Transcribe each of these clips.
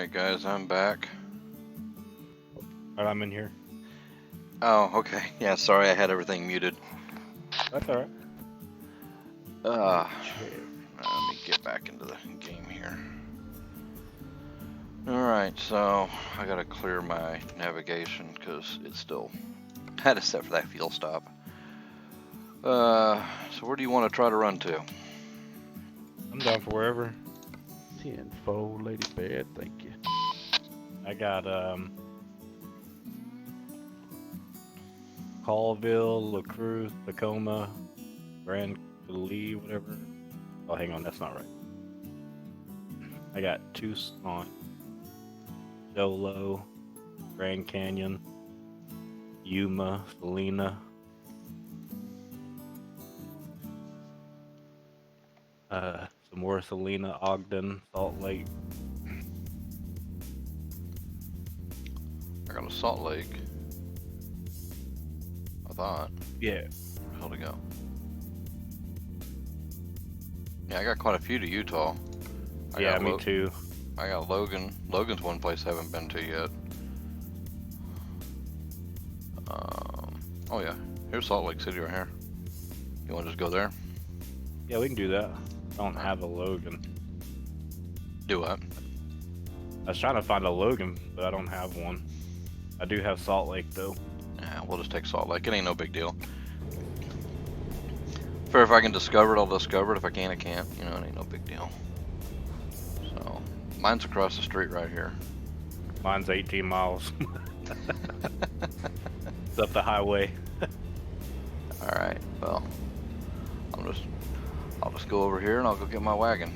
Alright guys, I'm back. Alright, I'm in here. Oh, okay. Yeah, sorry I had everything muted. That's alright. Let me get back into the game here. Alright, so I gotta clear my navigation because it's still had it set for that fuel stop. So where do you want to try to run to? I'm down for wherever. 10-4, Lady Bad, thank you. I got Colville, La Cruz, Tacoma, Grand Coulee, whatever. Oh, hang on, that's not right. I got Tucson, Jolo, Grand Canyon, Yuma, Salina, some more Salina, Ogden, Salt Lake. I got a Salt Lake. I thought. Yeah. Hell to go. Yeah, I got quite a few to Utah. Yeah, me too. I got Logan. Logan's one place I haven't been to yet. Oh yeah, here's Salt Lake City right here. You want to just go there? Yeah, we can do that. I don't have a Logan. Do what? I was trying to find a Logan, but I don't have one. I do have Salt Lake though. Yeah, we'll just take Salt Lake. It ain't no big deal. Fair, if I can discover it, I'll discover it. If I can't, I can't. You know, it ain't no big deal. So, mine's across the street right here. Mine's 18 miles. It's up the highway. Alright, well, I'll just go over here and I'll go get my wagon.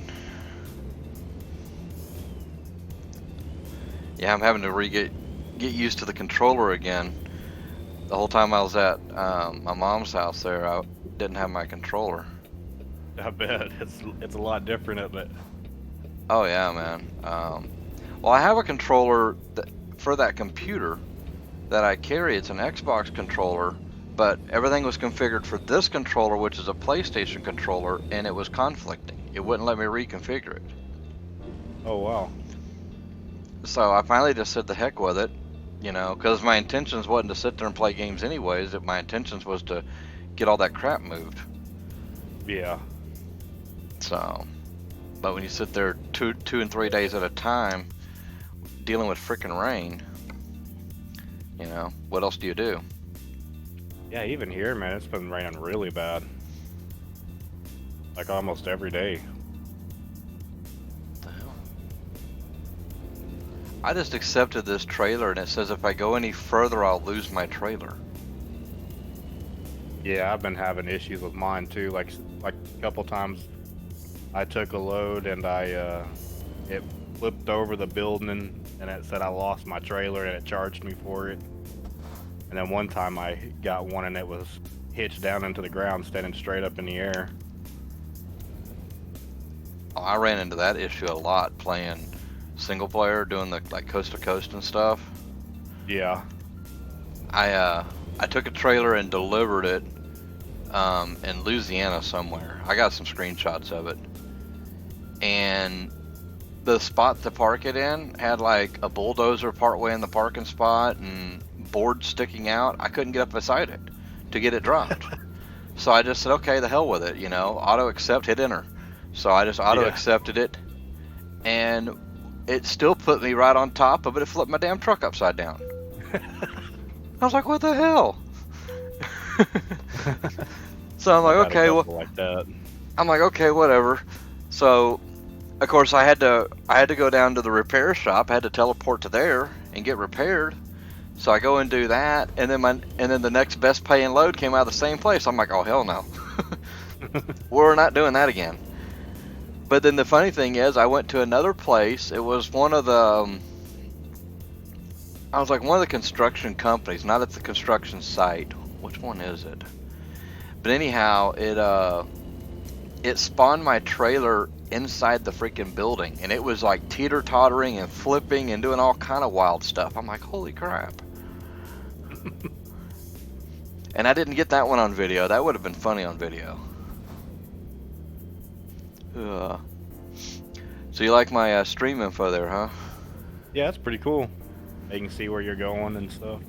Yeah, I'm having to get used to the controller again. The whole time I was at my mom's house there, I didn't have my controller. I bet it's a lot different, but Oh yeah, man. Well, I have a controller for that computer that I carry. It's an Xbox controller, but everything was configured for this controller, which is a PlayStation controller, and it was conflicting. It wouldn't let me reconfigure it. oh wow. So I finally just said the heck with it, you know, because my intentions wasn't to sit there and play games anyways. My intentions was to get all that crap moved. Yeah. So, but when you sit there two and 3 days at a time dealing with frickin' rain, you know, what else do you do? Yeah, even here, man, it's been raining really bad. Like almost every day. What the hell? I just accepted this trailer and it says if I go any further I'll lose my trailer. Yeah, I've been having issues with mine too. Like a couple times I took a load and it flipped over the building and it said I lost my trailer and it charged me for it. And then one time I got one and it was hitched down into the ground, standing straight up in the air. Oh, I ran into that issue a lot playing single player, doing the like coast to coast and stuff. Yeah. I took a trailer and delivered it in Louisiana somewhere. I got some screenshots of it. And the spot to park it in had like a bulldozer partway in the parking spot and boards sticking out. I couldn't get up beside it to get it dropped. So I just said, okay, the hell with it, you know, auto accept, hit enter. So I just auto accepted it, and it still put me right on top of it. It flipped my damn truck upside down. I was like, what the hell? So I'm like, okay, well, like that. I'm like, okay, whatever. So, of course, I had to go down to the repair shop. I had to teleport to there and get repaired. So I go and do that, and then the next best paying load came out of the same place. I'm like, oh hell no, we're not doing that again. But then the funny thing is, I went to another place. It was one of the I was like one of the construction companies, not at the construction site. Which one is it? But anyhow, it spawned my trailer inside the freaking building, and it was like teeter-tottering and flipping and doing all kind of wild stuff. I'm like, holy crap. And I didn't get that one on video. That would have been funny on video. So you like my stream info there, huh? Yeah, that's pretty cool. They can see where you're going and stuff.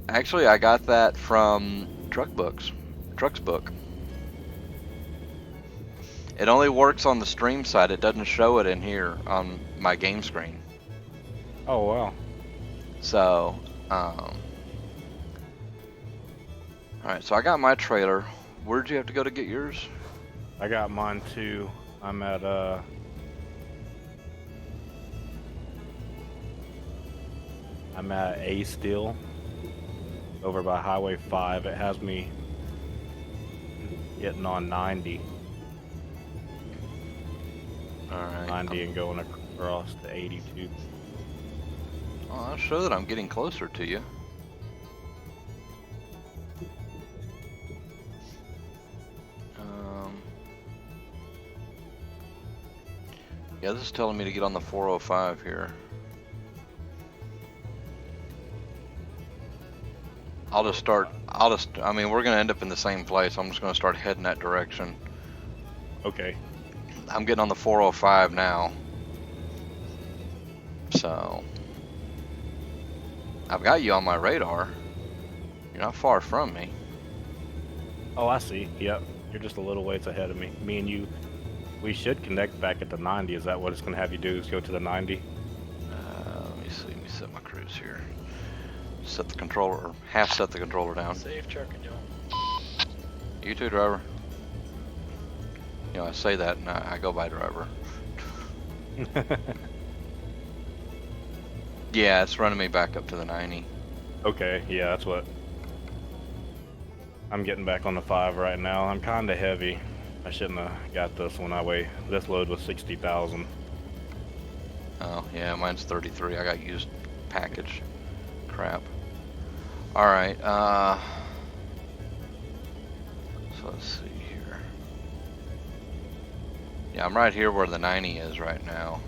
Actually, I got that from Trucks Book. It only works on the stream side. It doesn't show it in here on my game screen. Oh wow. So, alright, so I got my trailer. Where'd you have to go to get yours? I got mine too. I'm at A Steel over by Highway 5. It has me getting on 90. Alright. 90 and going across to 82. I'll show that I'm getting closer to you. Yeah, this is telling me to get on the 405 here. I mean, we're gonna end up in the same place. I'm just gonna start heading that direction. Okay. I'm getting on the 405 now. So, I've got you on my radar. You're not far from me. Oh, I see. Yep. You're just a little ways ahead of me. Me and you, we should connect back at the 90. Is that what it's going to have you do, is go to the 90? Let me see. Let me set my cruise here. Set the controller, or half set the controller down. Safe trucking, y'all. You too, driver. You know, I say that and I go by driver. Yeah, it's running me back up to the 90. Okay, yeah, that's what. I'm getting back on the 5 right now. I'm kind of heavy. I shouldn't have got this when I weigh. This load was 60,000. Oh, yeah, mine's 33. I got used package. Crap. Alright, so let's see here. Yeah, I'm right here where the 90 is right now.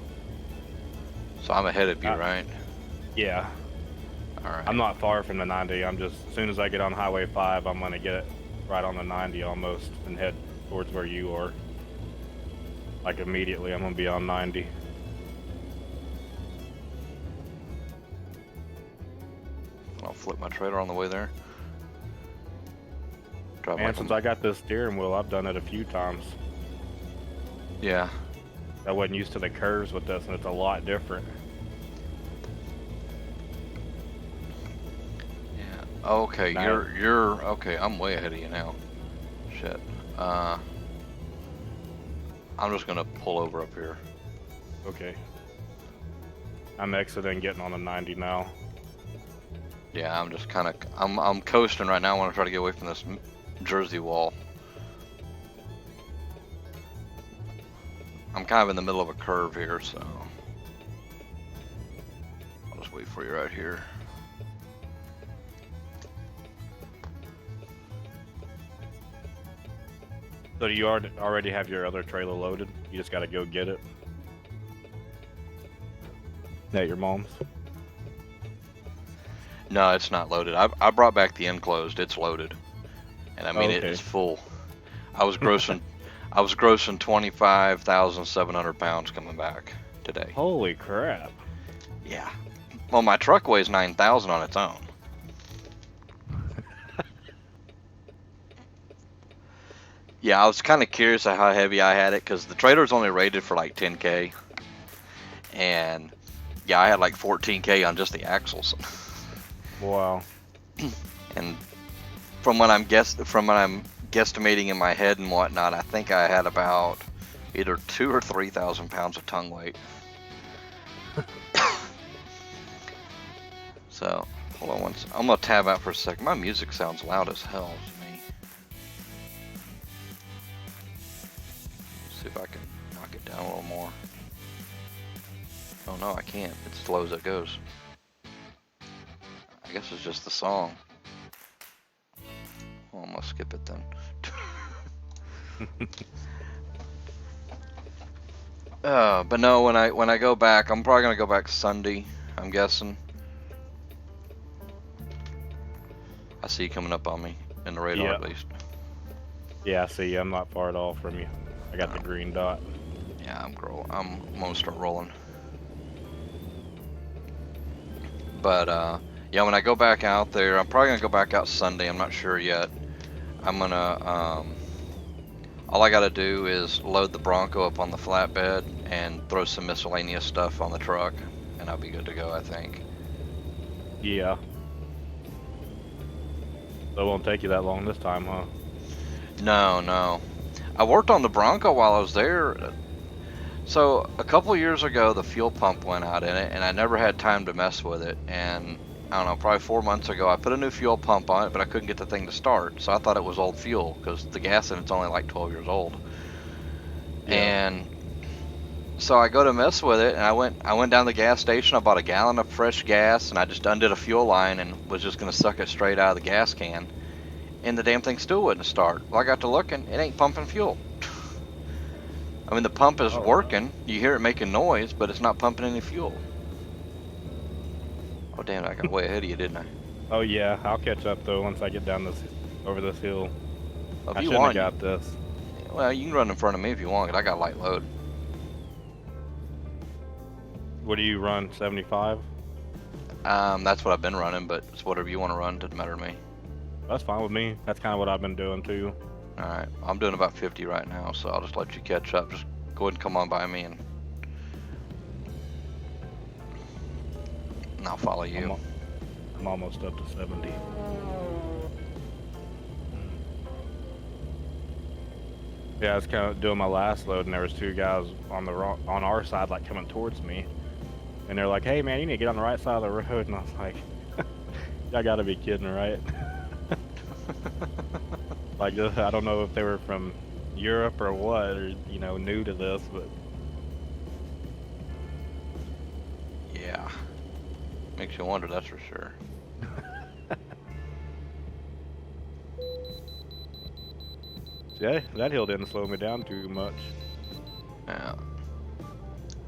So I'm ahead of you, right? Yeah. Alright. I'm not far from the 90. I'm just, as soon as I get on Highway 5, I'm going to get it right on the 90 almost and head towards where you are. Like immediately, I'm going to be on 90. I'll flip my trailer on the way there. Drive And like since a- I got this steering wheel, I've done it a few times. Yeah. I wasn't used to the curves with this, and it's a lot different. Yeah. Okay, Now- you're okay. I'm way ahead of you now. Shit. I'm just gonna pull over up here. Okay. I'm exiting, getting on the 90 now. Yeah, I'm just kind of I'm coasting right now. I want to try to get away from this Jersey wall. I'm kind of in the middle of a curve here, so I'll just wait for you right here. So do you already have your other trailer loaded? You just got to go get it? At your mom's? No, it's not loaded. I brought back the enclosed. It's loaded, and I mean it Okay. is full. I was grossing 25,700 pounds coming back today. Holy crap. Yeah. Well, my truck weighs 9,000 on its own. Yeah, I was kind of curious at how heavy I had it because the trailer's only rated for like 10K, and yeah, I had like 14K on just the axles. Wow. And from what I'm guesstimating in my head and whatnot, I think I had about either 2,000 or 3,000 pounds of tongue weight. So, hold on I'm gonna tab out for a second. My music sounds loud as hell to me. See if I can knock it down a little more. Oh no, I can't. It's as low as it goes. I guess it's just the song. Well, I'm gonna skip it then. But no, when I go back, I'm probably gonna go back Sunday, I'm guessing. I see you coming up on me in the radar at least. Yeah, I see you. I'm not far at all from you. I got the green dot. Yeah, I'm gonna start rolling. But yeah, when I go back out there, I'm probably gonna go back out Sunday. I'm not sure yet. I'm gonna all I gotta do is load the Bronco up on the flatbed and throw some miscellaneous stuff on the truck, and I'll be good to go, I think. Yeah. So it won't take you that long this time, huh? No, no. I worked on the Bronco while I was there. So a couple years ago, the fuel pump went out in it, and I never had time to mess with it. And I don't know, probably 4 months ago, I put a new fuel pump on it, but I couldn't get the thing to start. So I thought it was old fuel because the gas in it's only like 12 years old. Yeah. And so I go to mess with it, and I went down to the gas station. I bought a gallon of fresh gas, and I just undid a fuel line and was just gonna suck it straight out of the gas can. And the damn thing still wouldn't start. Well, I got to looking, it ain't pumping fuel. I mean, the pump is Oh. working. You hear it making noise, but it's not pumping any fuel. Oh, damn, I got way ahead of you, didn't I? Oh yeah, I'll catch up though once I get down this over this hill. Well, I if you shouldn't want, have got this. well, you can run in front of me if you want, 'cause I got light load. What do you run? 75? That's what I've been running, but it's whatever you want to run. Doesn't matter to me. That's fine with me. That's kind of what I've been doing too. All right, I'm doing about 50 right now, so I'll just let you catch up. Just go ahead and come on by me, and I'll follow you. I'm almost up to 70. Yeah, I was kind of doing my last load, and there was two guys on our side, like coming towards me, and they're like, "Hey, man, you need to get on the right side of the road." And I was like, "Y'all gotta be kidding, right?" Like, I don't know if they were from Europe or what, or new to this, but Yeah, makes you wonder. That's for sure. yeah, that hill didn't slow me down too much. Yeah.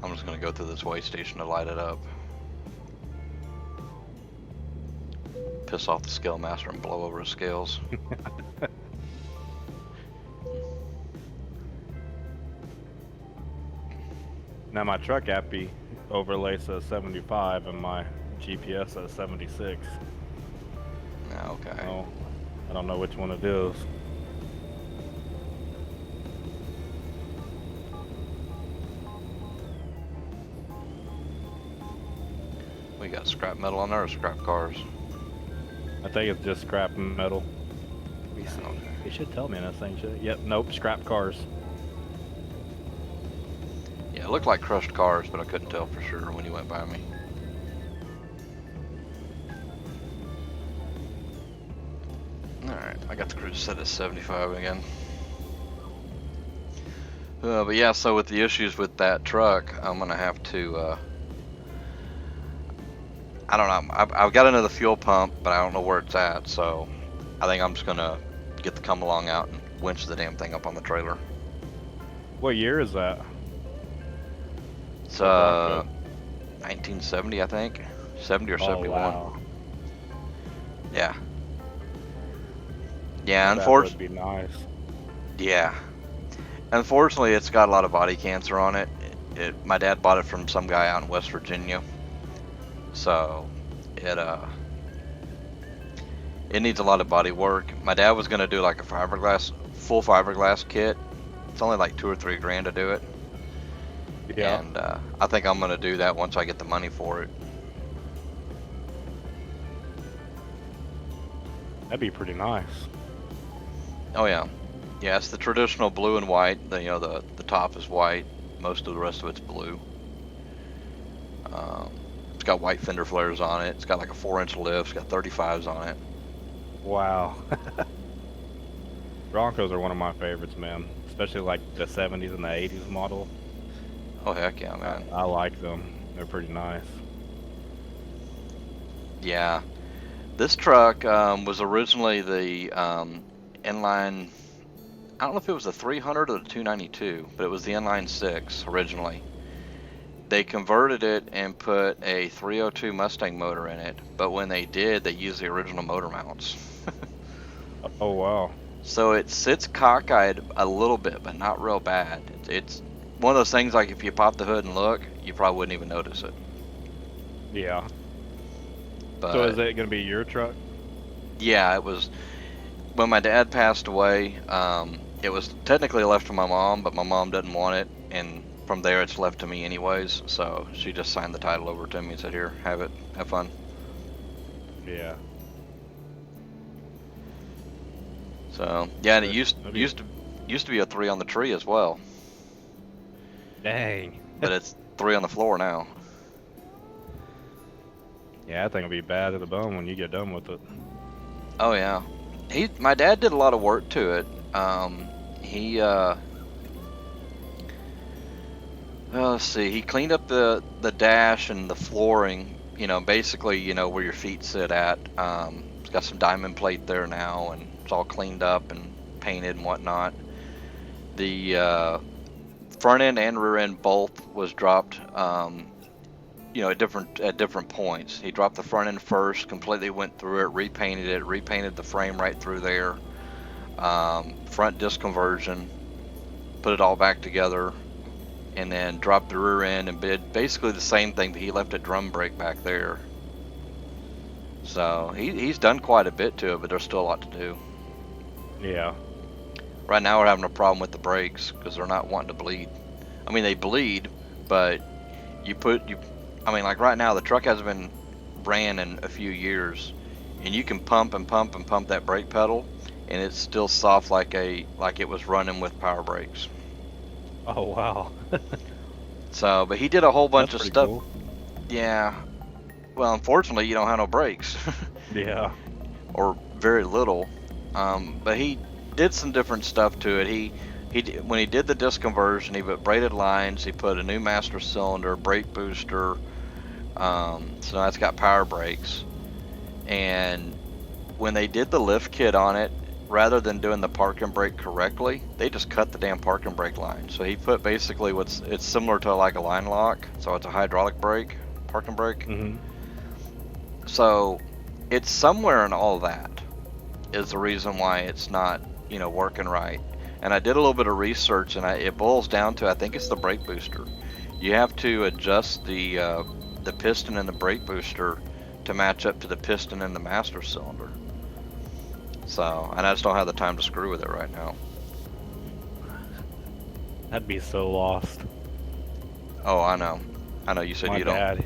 I'm just gonna go through this way station to light it up. Piss off the scale master and blow over his scales. Now my truck appy overlay says 75 and my GPS says 76. Yeah, okay. So I don't know which one it is. We got scrap metal on there or scrap cars? I think it's just scrap metal. Let me see. Okay. It should tell me in this thing, should it? Yep, nope, scrap cars. Yeah, it looked like crushed cars, but I couldn't tell for sure when you went by me. Alright, I got the cruise set at 75 again. But yeah, so with the issues with that truck, I'm gonna have to, I don't know, I've got another fuel pump, but I don't know where it's at, so I think I'm just gonna get the come along out and winch the damn thing up on the trailer. What year is that? It's The Bronco. 1970, I think. 70 or Oh, 71. wow. Yeah. Yeah, That unfortunately. would be nice. Yeah. Unfortunately, it's got a lot of body cancer on it. My dad bought it from some guy out in West Virginia. So, it needs a lot of body work. My dad was gonna do like a full fiberglass kit. It's only like $2 or $3 grand to do it. Yeah. And I think I'm gonna do that once I get the money for it. That'd be pretty nice. Oh yeah. Yeah, it's the traditional blue and white. The top is white. Most of the rest of it's blue. It's got white fender flares on it. It's got like a 4-inch lift. It's got 35s on it. Wow. Broncos are one of my favorites, man. Especially like the 70s and the 80s model. Oh heck yeah, man. I like them. They're pretty nice. Yeah. This truck was originally the inline. I don't know if it was the 300 or the 292, but it was the inline 6 originally. They converted it and put a 302 Mustang motor in it, but when they did, they used the original motor mounts. Oh, wow. So it sits cockeyed a little bit, but not real bad. It's one of those things like if you pop the hood and look, you probably wouldn't even notice it. Yeah. But So is it gonna be your truck? yeah, it was when my dad passed away. It was technically left to my mom, but my mom didn't want it, and from there it's left to me anyways. So she just signed the title over to me and said, "Here, have it, have fun." Yeah. So yeah, and it Okay. used to be a 3 on the tree as well, Dang. but it's 3 on the floor now. Yeah, that thing will be bad to the bone when you get done with it. Oh yeah, my dad did a lot of work to it. He well, let's see, he cleaned up the dash and the flooring. You know, basically, you know where your feet sit at. It's got some diamond plate there now, and it's all cleaned up and painted and whatnot. The front end and rear end both was dropped. You know, at different points. He dropped the front end first, completely went through it, repainted the frame right through there. Front disc conversion, put it all back together, and then dropped the rear end and did basically the same thing, but he left a drum brake back there. So he's done quite a bit to it, but there's still a lot to do. Yeah. Right now we're having a problem with the brakes because they're not wanting to bleed. I mean, they bleed, but I mean, like right now the truck hasn't been ran in a few years, and you can pump and pump and pump that brake pedal, and it's still soft like it was running with power brakes. Oh wow. So, but he did a whole bunch That's of pretty stuff. cool. Yeah. Well, unfortunately, you don't have no brakes, Yeah. or very little. But he did some different stuff to it. When he did the disc conversion, he put braided lines. He put a new master cylinder, brake booster. So now it's got power brakes. And when they did the lift kit on it, rather than doing the park and brake correctly, they just cut the damn park and brake line. So he put basically it's similar to like a line lock. So it's a hydraulic brake, park and brake. Mhm. So it's somewhere in all that is the reason why it's not, you know, working right. And I did a little bit of research, and it boils down to, I think it's the brake booster. You have to adjust the piston and the brake booster to match up to the piston and the master cylinder. So, and I just don't have the time to screw with it right now. I'd be so lost. Oh, I know. You said you don't.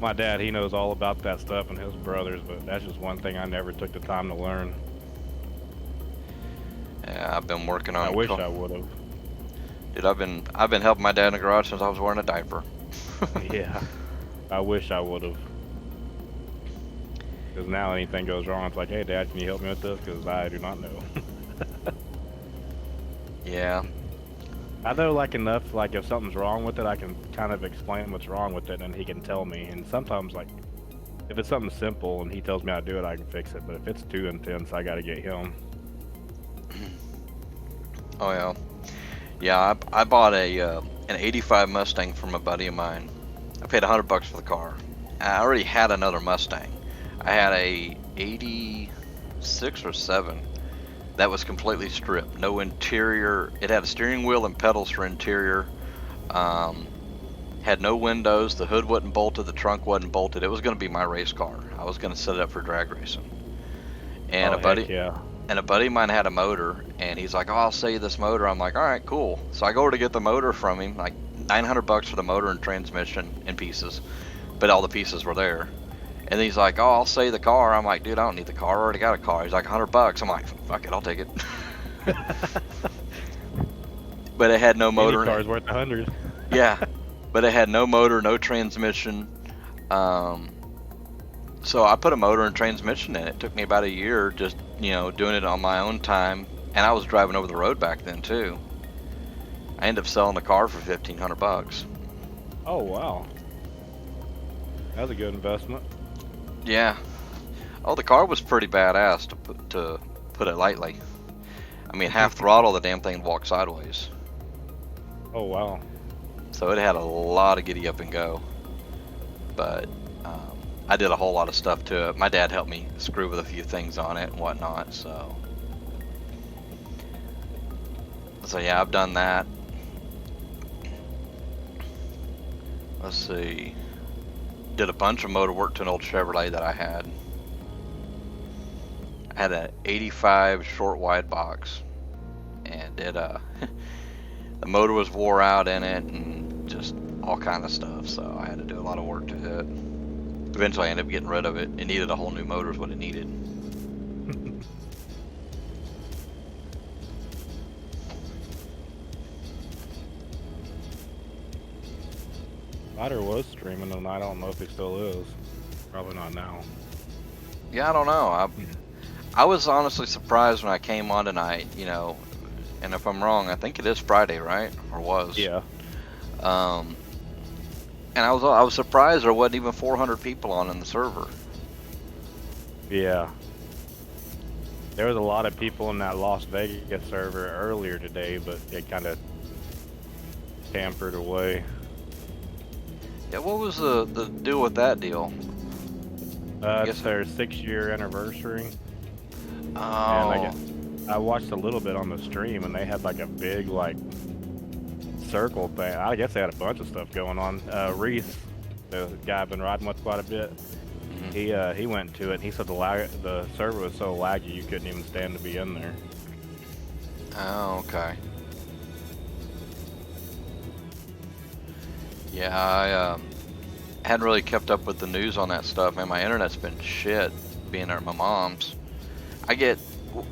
My dad, he knows all about that stuff, and his brothers, but that's just one thing I never took the time to learn. Yeah, I've been working on. I wish I would have. Dude, I've been helping my dad in the garage since I was wearing a diaper. Yeah. I wish I would have. Because now anything goes wrong, it's like, hey, Dad, can you help me with this? Because I do not know. Yeah. I know, like, enough, like, if something's wrong with it, I can kind of explain what's wrong with it, and he can tell me. And sometimes, like, if it's something simple and he tells me how to do it, I can fix it. But if it's too intense, I gotta get him. Oh yeah. Yeah, I bought an '85 Mustang from a buddy of mine. I paid $100 for the car. I already had another Mustang. I had a '86 or '7 that was completely stripped, no interior. It had a steering wheel and pedals for interior. Had no windows. The hood wasn't bolted. The trunk wasn't bolted. It was going to be my race car. I was going to set it up for drag racing. And Oh, heck yeah. And a buddy of mine had a motor, and he's like, "Oh, I'll sell you this motor." I'm like, "All right, cool." So I go over to get the motor from him, like $900 for the motor and transmission and pieces, but all the pieces were there. And he's like, "Oh, I'll sell you the car." I'm like, "Dude, I don't need the car. I already got a car." He's like, $100. I'm like, "Fuck it, I'll take it." But it had no motor. Any car's worth 100. Yeah, but it had no motor, no transmission. So I put a motor and transmission in it. It took me about a year just, you know, doing it on my own time. And I was driving over the road back then too. I ended up selling the car for $1,500. Oh, wow. That was a good investment. Yeah. Oh, the car was pretty badass to put it lightly. I mean, half throttle, the damn thing walked sideways. Oh, wow. So it had a lot of giddy up and go. But I did a whole lot of stuff to it. My dad helped me screw with a few things on it and whatnot. So yeah, I've done that. Let's see. did a bunch of motor work to an old Chevrolet that I had. I had an 85 short wide box, and it the motor was wore out in it and just all kind of stuff, so I had to do a lot of work to it. Eventually I ended up getting rid of it. It needed a whole new motor is what it needed. Ryder was streaming tonight. I don't know if he still is. Probably not now. Yeah, I don't know. I was honestly surprised when I came on tonight, you know, and if I'm wrong, I think it is Friday, right? Or was. Yeah. And I was surprised there wasn't even 400 people on in the server. Yeah. There was a lot of people in that Las Vegas server earlier today, but it kind of tampered away. Yeah, what was the deal with that deal? It's their 6-year anniversary. Oh. And I watched a little bit on the stream, and they had like a big like circle thing. I guess they had a bunch of stuff going on. Reese, the guy I've been riding with quite a bit, he went to it. And he said the server was so laggy you couldn't even stand to be in there. Oh, okay. Yeah, I hadn't really kept up with the news on that stuff, man. My internet's been shit being there at my mom's.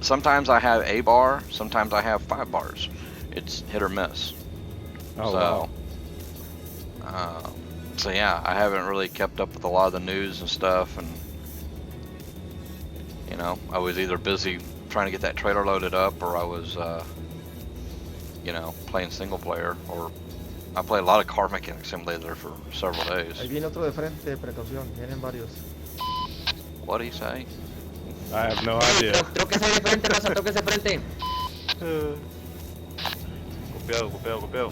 Sometimes I have a bar, sometimes I have 5 bars. It's hit or miss. Oh, wow. So yeah, I haven't really kept up with a lot of the news and stuff, and you know, I was either busy trying to get that trailer loaded up, or I was, you know, playing single player, or I played a lot of Car Mechanic Simulator for several days. Ahí viene otro de frente, precaución, vienen varios. What do you say? I have no idea. Tóquese de frente, raza, tóquese de frente. Copiado.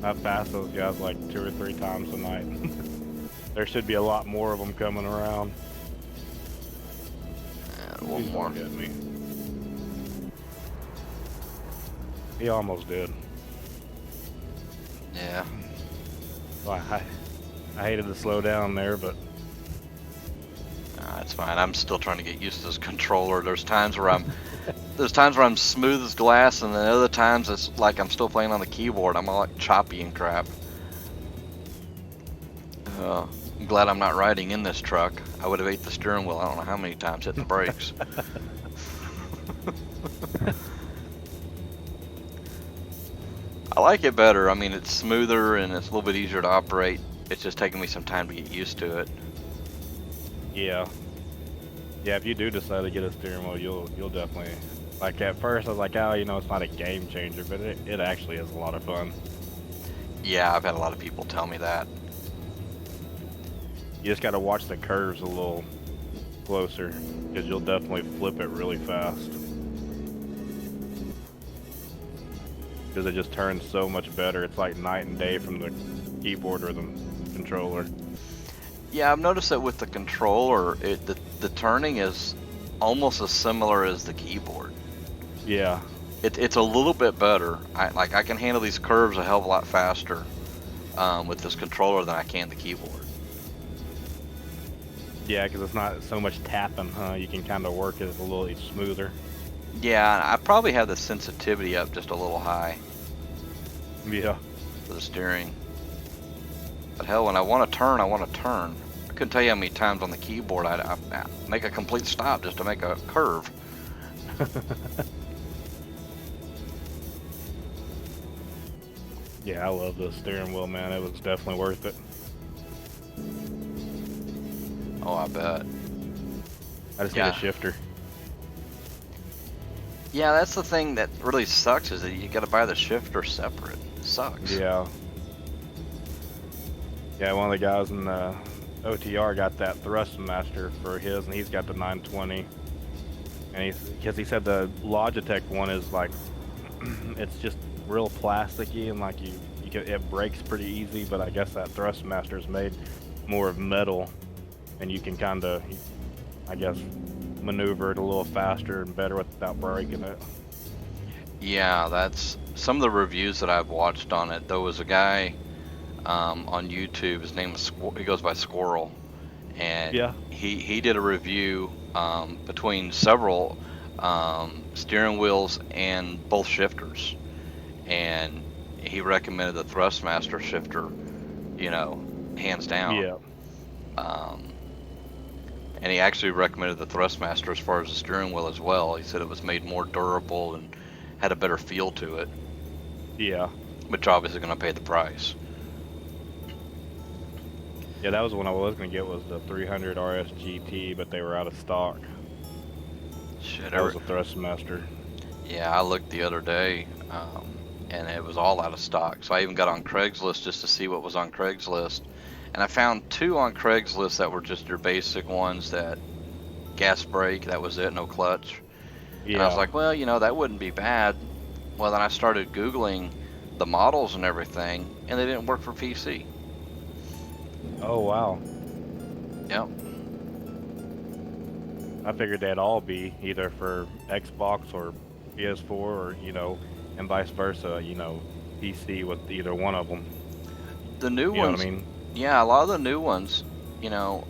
I've passed those guys like 2 or 3 times tonight. There should be a lot more of them coming around. One Please more. don't get me. He almost did. Yeah. Well, I hated to slow down there, but It's fine. I'm still trying to get used to this controller. There's times where I'm smooth as glass, and then other times it's like I'm still playing on the keyboard. I'm all like choppy and crap. I'm glad I'm not riding in this truck. I would have ate the steering wheel I don't know how many times hitting the brakes. I like it better. I mean, it's smoother and it's a little bit easier to operate. It's just taking me some time to get used to it. yeah. Yeah, if you do decide to get a steering wheel, you'll definitely, like at first I was like, oh, you know, it's not a game changer, but it actually is a lot of fun. Yeah, I've had a lot of people tell me that. You just got to watch the curves a little closer, because you'll definitely flip it really fast. Because it just turns so much better. It's like night and day from the keyboard or the controller. Yeah, I've noticed that with the controller, the turning is almost as similar as the keyboard. Yeah. It's a little bit better. I can handle these curves a hell of a lot faster with this controller than I can the keyboard. Yeah, because it's not so much tapping, huh? You can kind of work it a little smoother. Yeah, I probably have the sensitivity up just a little high Yeah. for the steering. But hell, when I want to turn, I want to turn. I couldn't tell you how many times on the keyboard I make a complete stop just to make a curve. Yeah, I love the steering wheel, man. It was definitely worth it. Oh, I bet. I just need Yeah. a shifter. Yeah, that's the thing that really sucks is that you got to buy the shifter separate. It sucks. Yeah. Yeah, one of the guys in the OTR got that Thrustmaster for his, and he's got the 920. And because he said the Logitech one is like, it's just real plasticky and like it breaks pretty easy. But I guess that Thrustmaster is made more of metal, and you can kind of, I guess, maneuver it a little faster and better without breaking it. Yeah, that's some of the reviews that I've watched on it. There was a guy, on YouTube. His name is he goes by Squirrel, and Yeah. he did a review between several steering wheels and both shifters, and he recommended the Thrustmaster shifter, you know, hands down. Yeah. And he actually recommended the Thrustmaster as far as the steering wheel as well. He said it was made more durable and had a better feel to it, Yeah. which obviously going to pay the price. Yeah, that was one I was gonna get, was the 300 RS GT, but they were out of stock. Shit, That was a Thrustmaster. yeah, I looked the other day, and it was all out of stock. So I even got on Craigslist just to see what was on Craigslist, and I found 2 on Craigslist that were just your basic ones, that gas brake, that was it, no clutch. Yeah. And I was like, well, you know, that wouldn't be bad. Well, then I started Googling the models and everything, and they didn't work for PC. Oh wow. Yep. I figured they'd all be either for Xbox or PS4, or and vice versa. PC with either one of them. The new You know ones, what I mean? yeah, a lot of the new ones, you know,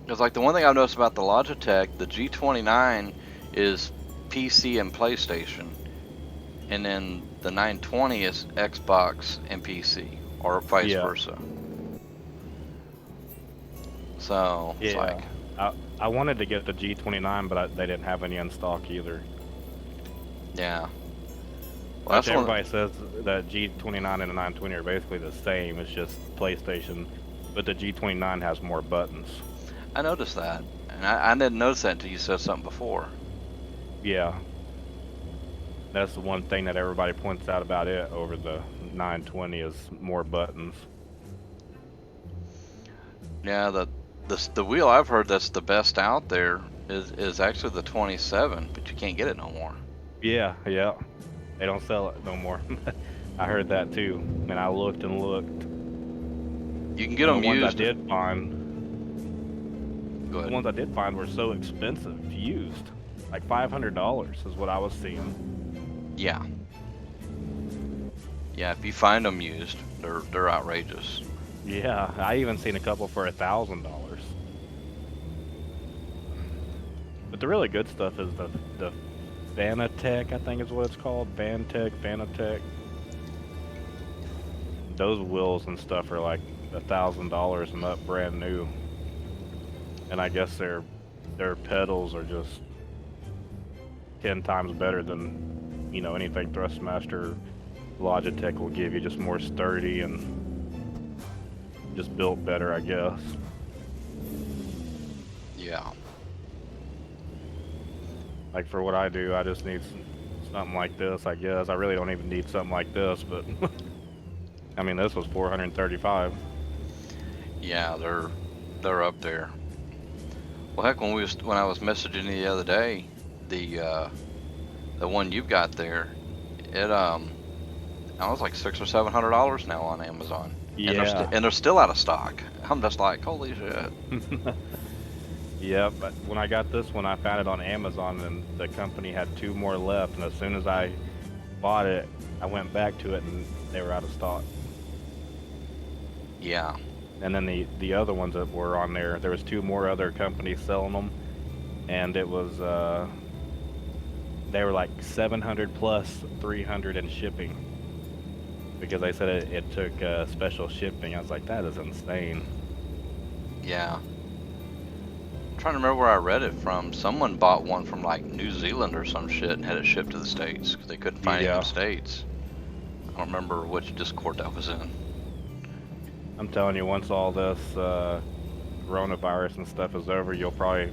because like the one thing I've noticed about the Logitech, the G29 is PC and PlayStation, and then the 920 is Xbox and PC, or vice Yeah. versa. So it's like, I wanted to get the G29, but they didn't have any in stock either. yeah. Well, Which that's one. everybody says that G29 and the 920 are basically the same. It's just PlayStation, but the G29 has more buttons. I noticed that, and I didn't notice that until you said something before. Yeah. That's the one thing that everybody points out about it over the 920 is more buttons. Yeah, the wheel I've heard that's the best out there is actually the 27, but you can't get it no more. Yeah. They don't sell it no more. I heard that too, and I looked and looked. You can get And them the ones used. I did find, Go the ahead. ones I did find were so expensive used, like $500 is what I was seeing. Yeah. Yeah, if you find them used, they're outrageous. Yeah, I even seen a couple for $1,000. But the really good stuff is the Vanatech, I think is what it's called. Vanatech. Those wheels and stuff are like $1,000 and up, brand new. And I guess their pedals are just 10 times better than anything Thrustmaster Logitech will give you. Just more sturdy and just built better, I guess. Yeah. Like for what I do, I just need something like this, I guess. I really don't even need something like this, but I mean, this was $435. Yeah, they're up there. Well, heck, when I was messaging you the other day, the one you've got there, it I was like $600 or $700 now on Amazon. Yeah. And they're still out of stock. I'm just like, holy shit. Yeah, but when I got this one, I found it on Amazon, and the company had 2 more left. And as soon as I bought it, I went back to it, and they were out of stock. Yeah. And then the other ones that were on there was 2 more other companies selling them, and it was they were like 700 plus 300 in shipping, because they said it took special shipping. I was like, that is insane. Yeah. I'm trying to remember where I read it from. Someone bought one from like New Zealand or some shit and had it shipped to the States because they couldn't find it in Yeah. the States. I don't remember which Discord that was in. I'm telling you, once all this coronavirus and stuff is over, you'll probably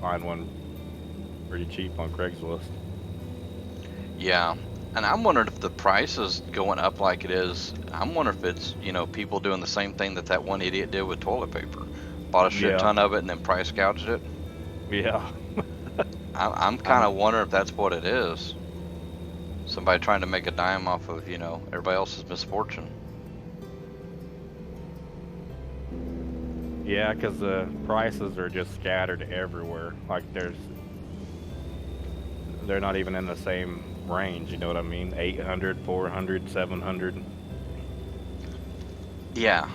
find one pretty cheap on Craigslist. Yeah. And I'm wondering if the price is going up like it is. I'm wondering if it's, people doing the same thing that one idiot did with toilet paper. Bought a shit Yeah. ton of it and then price gouged it. Yeah. I'm kind of wondering if that's what it is. Somebody trying to make a dime off of, everybody else's misfortune. Yeah, because the prices are just scattered everywhere. Like they're not even in the same range, you know what I mean? 800, 400, 700. Yeah.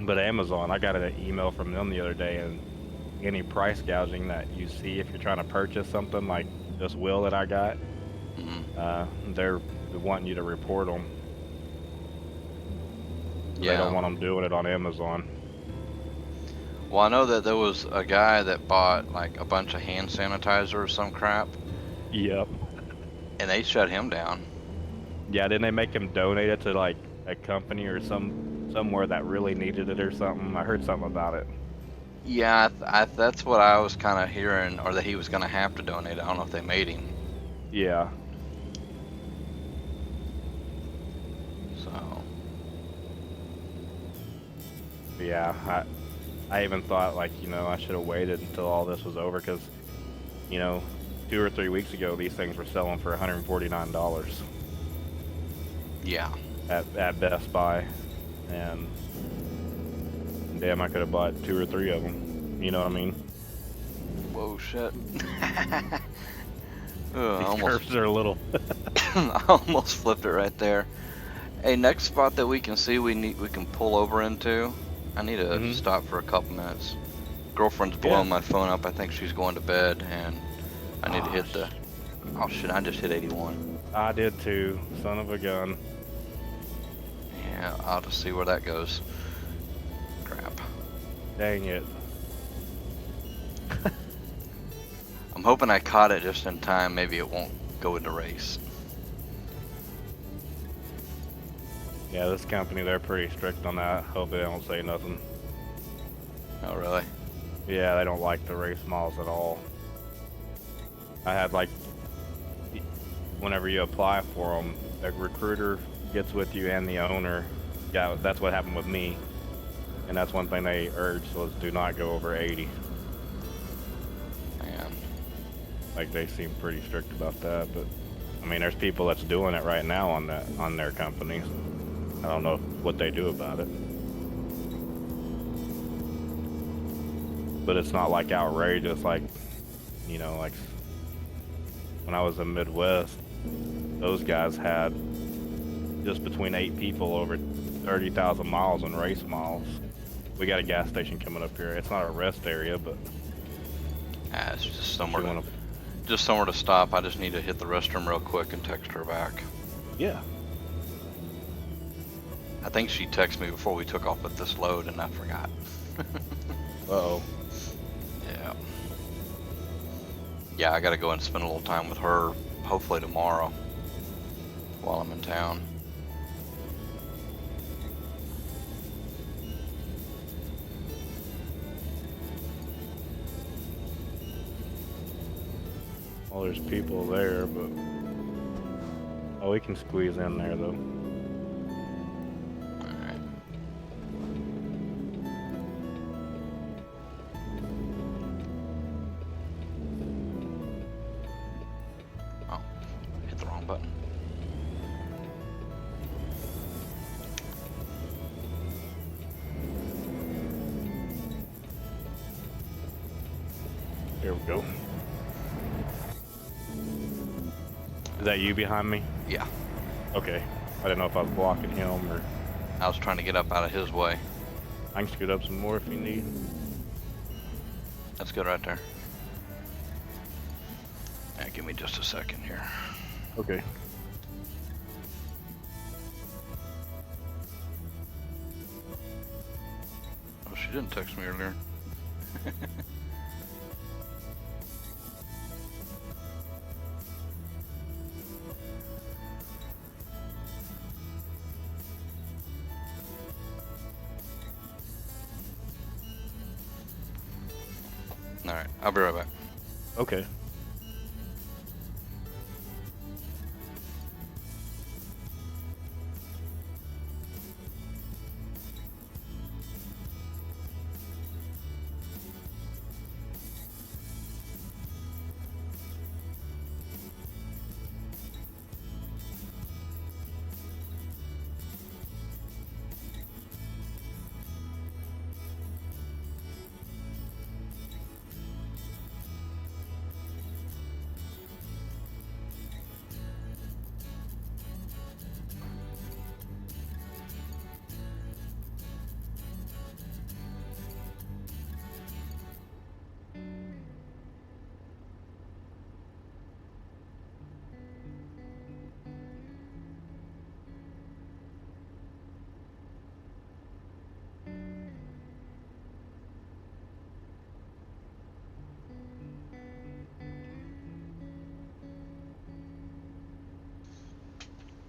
But Amazon, I got an email from them the other day, and any price gouging that you see if you're trying to purchase something like this wheel that I got, they're wanting you to report them. They don't Yeah. want them doing it on Amazon. Well, I know that there was a guy that bought like a bunch of hand sanitizer or some crap, Yep. and they shut him down. Yeah, didn't they make him donate it to like a company or somewhere that really needed it or something? I heard something about it. Yeah, that's what I was kind of hearing, or that he was gonna have to donate. I don't know if they made him. Yeah. So Yeah, I even thought like, I should have waited until all this was over because, 2 or 3 weeks ago these things were selling for $149 yeah. at Best Buy, and damn, I could have bought 2 or 3 of them. You know what I mean? Whoa, shit. These curves are little. I almost flipped it right there. Hey, next spot that we can see, we can pull over into. I need to stop for a couple minutes. Girlfriend's blowing my phone up. I think she's going to bed, and I need to hit the. Oh shit! I just hit 81. I did too. Son of a gun. Yeah, I'll just see where that goes. Crap. Dang it. I'm hoping I caught it just in time. Maybe it won't go into race. Yeah, this company, they're pretty strict on that. Hope they don't say nothing. Oh really? Yeah, they don't like the race miles at all. I had like, whenever you apply for them, the recruiter gets with you and the owner. Yeah, that's what happened with me. And that's one thing they urge, was do not go over 80. Man. Like, they seem pretty strict about that, but I mean, there's people that's doing it right now on their companies. I don't know what they do about it. But it's not like outrageous, like, like when I was in Midwest, those guys had just between 8 people over 30,000 miles in race miles. We got a gas station coming up here. It's not a rest area, but It's just somewhere to stop. I just need to hit the restroom real quick and text her back. yeah. I think she texted me before we took off with this load, and I forgot. Uh-oh. Yeah. Yeah, I gotta go and spend a little time with her, hopefully tomorrow, while I'm in town. Well, there's people there, but oh, we can squeeze in there though. Alright. Oh, hit the wrong button. Here we go. Is that you behind me? Yeah, Okay. I didn't know if I was blocking him or I was trying to get up out of his way. I can scoot up some more if you need. That's good right there. Yeah, give me just a second here. Okay. Oh, she didn't text me earlier. Alright, I'll be right back. Okay.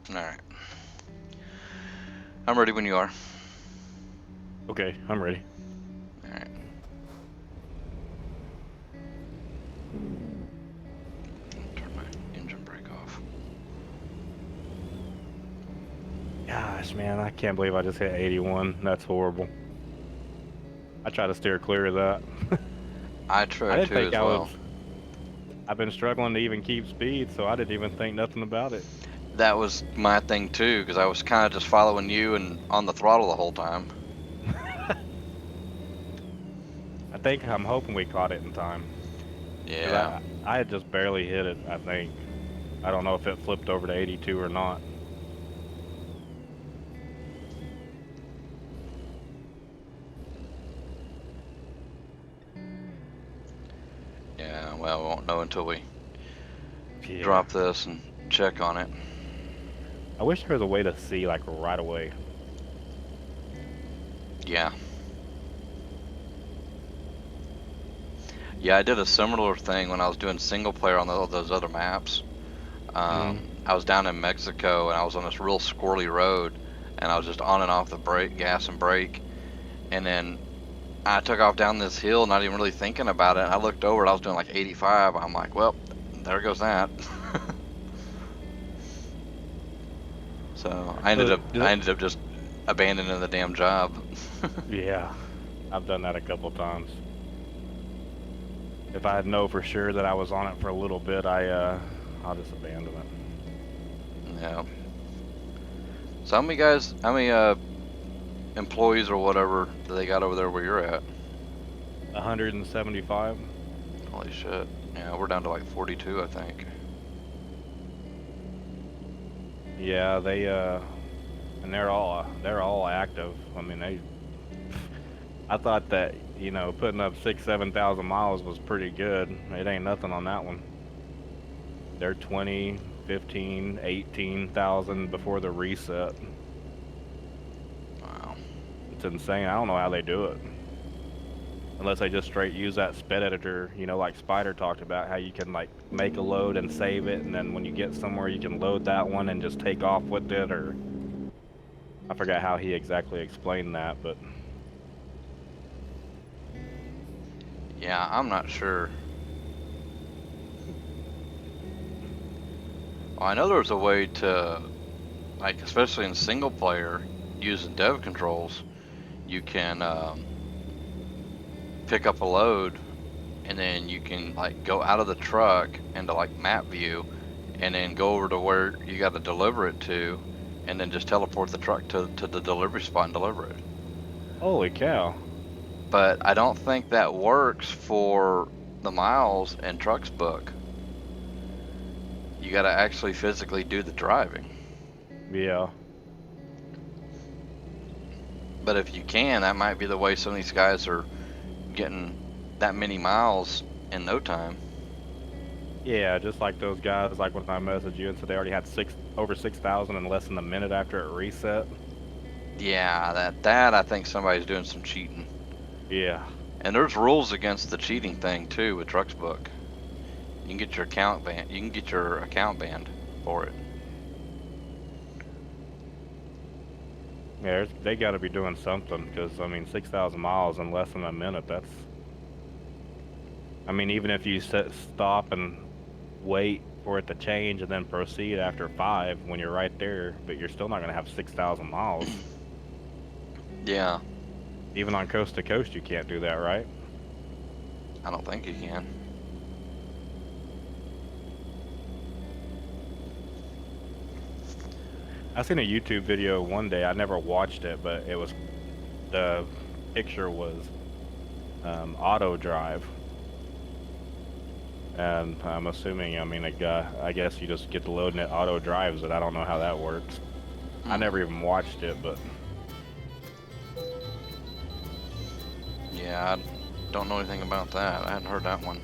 All right. I'm ready when you are. Okay, I'm ready. All right. Turn my engine brake off. Gosh, man, I can't believe I just hit 81. That's horrible. I try to steer clear of that. I I try didn't to think as I well. was. I've been struggling to even keep speed, so I didn't even think nothing about it. That was my thing too, because I was kind of just following you and on the throttle the whole time. I'm hoping we caught it in time. 'Cause Yeah. I had just barely hit it, I think. I don't know if it flipped over to 82 or not. Yeah. Well, we won't know until we Yeah. drop this and check on it. I wish there was a way to see, like, right away. Yeah. Yeah, I did a similar thing when I was doing single player on those other maps. I was down in Mexico and I was on this real squirrely road, and I was just on and off the brake, gas and brake, and then I took off down this hill, not even really thinking about it. And I looked over and I was doing like 85. I'm like, well, there goes that. So I ended up just abandoning the damn job. Yeah, I've done that a couple times. If I know for sure that I was on it for a little bit, I'll just abandon it. Yeah. So how many employees or whatever do they got over there where you're at? 175. Holy shit. Yeah, we're down to like 42, I think. Yeah, and they're all active. I mean, I thought that, putting up 7,000 miles was pretty good. It ain't nothing on that one. They're 20, 15, 18,000 before the reset. Wow. It's insane. I don't know how they do it. Unless they just straight use that sped editor, like Spider talked about, how you can like make a load and save it, and then when you get somewhere you can load that one and just take off with it, or I forgot how he exactly explained that, but Yeah, I'm not sure. Well, I know there's a way to, like, especially in single player, using dev controls, you can pick up a load, and then you can like go out of the truck into like map view, and then go over to where you got to deliver it to, and then just teleport the truck to the delivery spot and deliver it. holy cow. But I don't think that works for the miles and trucks book. You got to actually physically do the driving. Yeah. But if you can, that might be the way some of these guys are getting that many miles in no time. Yeah, just like those guys, like when I messaged you and said they already had over 6,000 in less than a minute after it reset. Yeah, that I think somebody's doing some cheating. Yeah. And there's rules against the cheating thing too with Trucksbook. You can get your account banned. You can get your account banned for it. Yeah, they got to be doing something, because I mean, 6,000 miles in less than a minute. That's. I mean, even if you stop and wait for it to change and then proceed after 5 when you're right there, but you're still not gonna have 6,000 miles. Yeah, Even on coast to coast, you can't do that, right? I don't think you can. I seen a YouTube video one day. I never watched it, but the picture was auto drive, and I'm assuming, I mean, I guess you just get the load and it auto drives it. I don't know how that works. I never even watched it, but Yeah, I don't know anything about that. I hadn't heard that one.